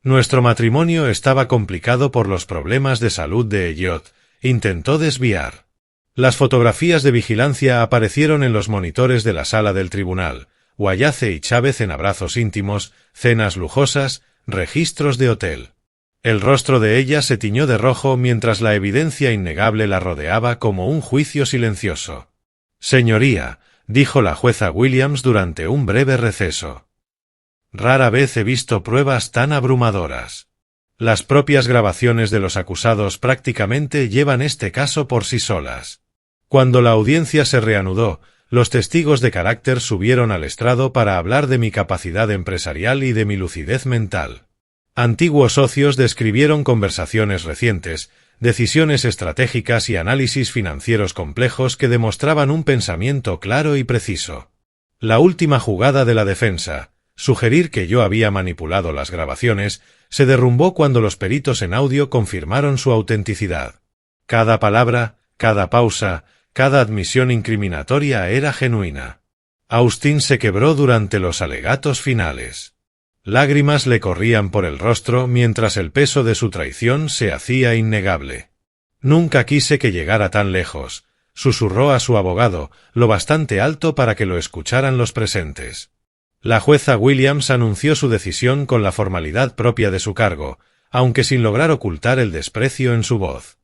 Nuestro matrimonio estaba complicado por los problemas de salud de Elliot, intentó desviar. Las fotografías de vigilancia aparecieron en los monitores de la sala del tribunal, Wallace y Chavez en abrazos íntimos, cenas lujosas, registros de hotel. El rostro de ella se tiñó de rojo mientras la evidencia innegable la rodeaba como un juicio silencioso. Señoría, dijo la jueza Williams durante un breve receso. Rara vez he visto pruebas tan abrumadoras. Las propias grabaciones de los acusados prácticamente llevan este caso por sí solas. Cuando la audiencia se reanudó, los testigos de carácter subieron al estrado para hablar de mi capacidad empresarial y de mi lucidez mental. Antiguos socios describieron conversaciones recientes, decisiones estratégicas y análisis financieros complejos que demostraban un pensamiento claro y preciso. La última jugada de la defensa, sugerir que yo había manipulado las grabaciones, se derrumbó cuando los peritos en audio confirmaron su autenticidad. Cada palabra, cada pausa, cada admisión incriminatoria era genuina. Austin se quebró durante los alegatos finales. Lágrimas le corrían por el rostro mientras el peso de su traición se hacía innegable. Nunca quise que llegara tan lejos, susurró a su abogado, lo bastante alto para que lo escucharan los presentes. La jueza Williams anunció su decisión con la formalidad propia de su cargo, aunque sin lograr ocultar el desprecio en su voz.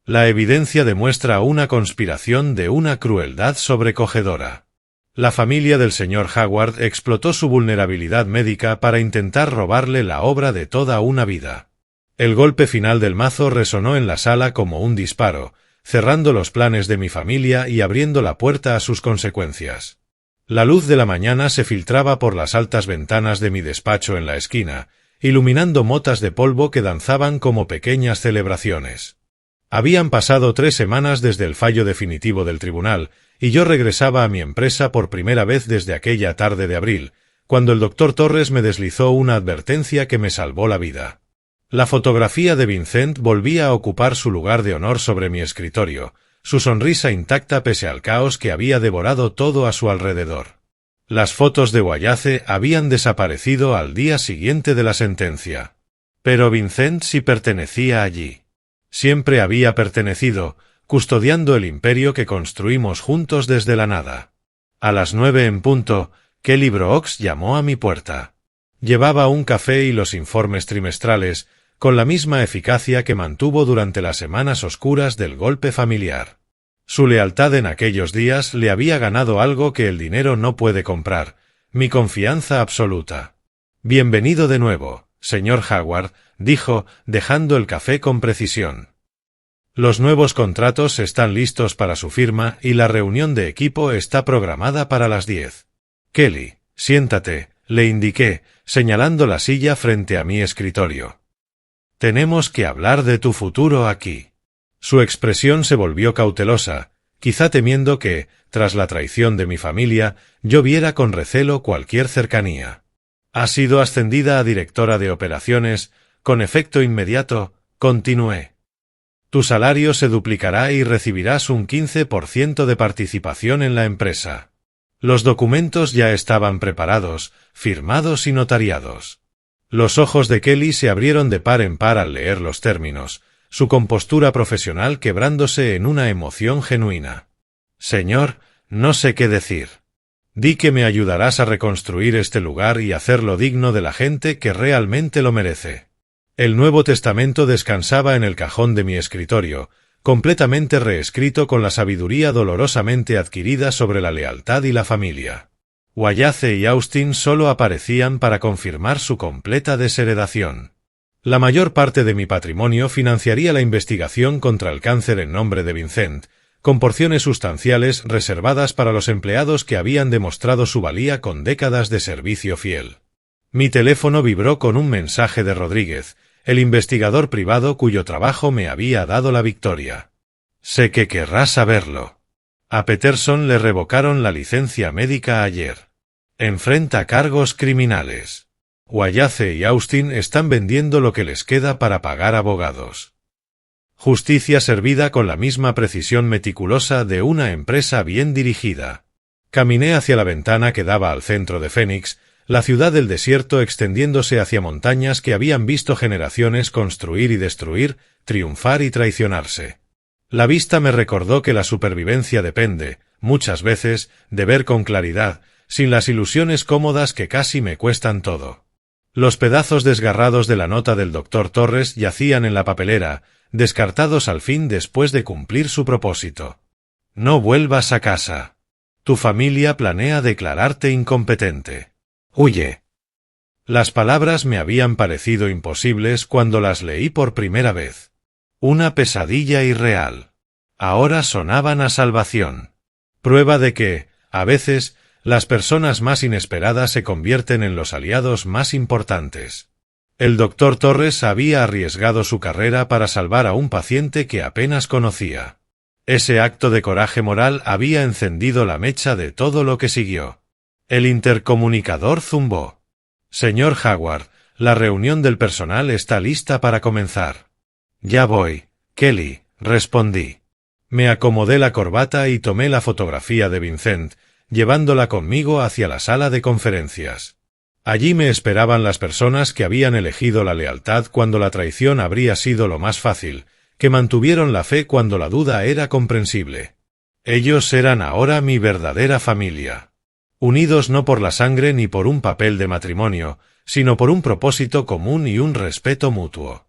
La evidencia demuestra una conspiración de una crueldad sobrecogedora. La familia del señor Howard explotó su vulnerabilidad médica para intentar robarle la obra de toda una vida. El golpe final del mazo resonó en la sala como un disparo, cerrando los planes de mi familia y abriendo la puerta a sus consecuencias. La luz de la mañana se filtraba por las altas ventanas de mi despacho en la esquina, iluminando motas de polvo que danzaban como pequeñas celebraciones. Habían pasado 3 semanas desde el fallo definitivo del tribunal, y yo regresaba a mi empresa por primera vez desde aquella tarde de abril, cuando el doctor Torres me deslizó una advertencia que me salvó la vida. La fotografía de Vincent volvía a ocupar su lugar de honor sobre mi escritorio, su sonrisa intacta pese al caos que había devorado todo a su alrededor. Las fotos de Wallace habían desaparecido al día siguiente de la sentencia. Pero Vincent sí pertenecía allí. Siempre había pertenecido, custodiando el imperio que construimos juntos desde la nada. A las 9 en punto, Kelly Brooks llamó a mi puerta. Llevaba un café y los informes trimestrales, con la misma eficacia que mantuvo durante las semanas oscuras del golpe familiar. Su lealtad en aquellos días le había ganado algo que el dinero no puede comprar, mi confianza absoluta. Bienvenido de nuevo, señor Howard, dijo, dejando el café con precisión. Los nuevos contratos están listos para su firma y la reunión de equipo está programada para las 10. Kelly, siéntate, le indiqué, señalando la silla frente a mi escritorio. Tenemos que hablar de tu futuro aquí. Su expresión se volvió cautelosa, quizá temiendo que, tras la traición de mi familia, yo viera con recelo cualquier cercanía. Ha sido ascendida a directora de operaciones, con efecto inmediato, continué. Tu salario se duplicará y recibirás un 15% de participación en la empresa. Los documentos ya estaban preparados, firmados y notariados. Los ojos de Kelly se abrieron de par en par al leer los términos, su compostura profesional quebrándose en una emoción genuina. Señor, no sé qué decir. Di que me ayudarás a reconstruir este lugar y hacerlo digno de la gente que realmente lo merece. El Nuevo Testamento descansaba en el cajón de mi escritorio, completamente reescrito con la sabiduría dolorosamente adquirida sobre la lealtad y la familia. Wallace y Austin solo aparecían para confirmar su completa desheredación. La mayor parte de mi patrimonio financiaría la investigación contra el cáncer en nombre de Vincent, con porciones sustanciales reservadas para los empleados que habían demostrado su valía con décadas de servicio fiel. Mi teléfono vibró con un mensaje de Rodríguez, el investigador privado cuyo trabajo me había dado la victoria. Sé que querrás saberlo. A Peterson le revocaron la licencia médica ayer. Enfrenta cargos criminales. Wallace y Austin están vendiendo lo que les queda para pagar abogados. Justicia servida con la misma precisión meticulosa de una empresa bien dirigida. Caminé hacia la ventana que daba al centro de Phoenix, la ciudad del desierto extendiéndose hacia montañas que habían visto generaciones construir y destruir, triunfar y traicionarse. La vista me recordó que la supervivencia depende, muchas veces, de ver con claridad, sin las ilusiones cómodas que casi me cuestan todo. Los pedazos desgarrados de la nota del Dr. Torres yacían en la papelera, descartados al fin después de cumplir su propósito. No vuelvas a casa. Tu familia planea declararte incompetente. Huye. Las palabras me habían parecido imposibles cuando las leí por primera vez. Una pesadilla irreal. Ahora sonaban a salvación. Prueba de que, a veces, las personas más inesperadas se convierten en los aliados más importantes. El Dr. Torres había arriesgado su carrera para salvar a un paciente que apenas conocía. Ese acto de coraje moral había encendido la mecha de todo lo que siguió. El intercomunicador zumbó. Señor Howard, la reunión del personal está lista para comenzar. Ya voy, Kelly, respondí. Me acomodé la corbata y tomé la fotografía de Vincent, llevándola conmigo hacia la sala de conferencias. Allí me esperaban las personas que habían elegido la lealtad cuando la traición habría sido lo más fácil, que mantuvieron la fe cuando la duda era comprensible. Ellos eran ahora mi verdadera familia. Unidos no por la sangre ni por un papel de matrimonio, sino por un propósito común y un respeto mutuo.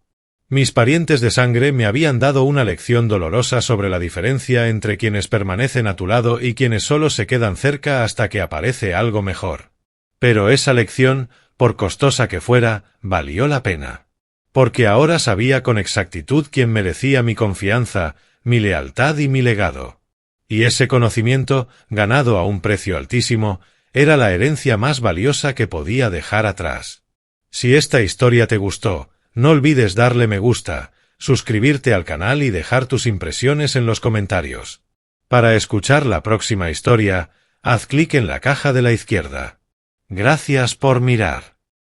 Mis parientes de sangre me habían dado una lección dolorosa sobre la diferencia entre quienes permanecen a tu lado y quienes solo se quedan cerca hasta que aparece algo mejor. Pero esa lección, por costosa que fuera, valió la pena. Porque ahora sabía con exactitud quién merecía mi confianza, mi lealtad y mi legado. Y ese conocimiento, ganado a un precio altísimo, era la herencia más valiosa que podía dejar atrás. Si esta historia te gustó, no olvides darle me gusta, suscribirte al canal y dejar tus impresiones en los comentarios. Para escuchar la próxima historia, haz clic en la caja de la izquierda. Gracias por mirar.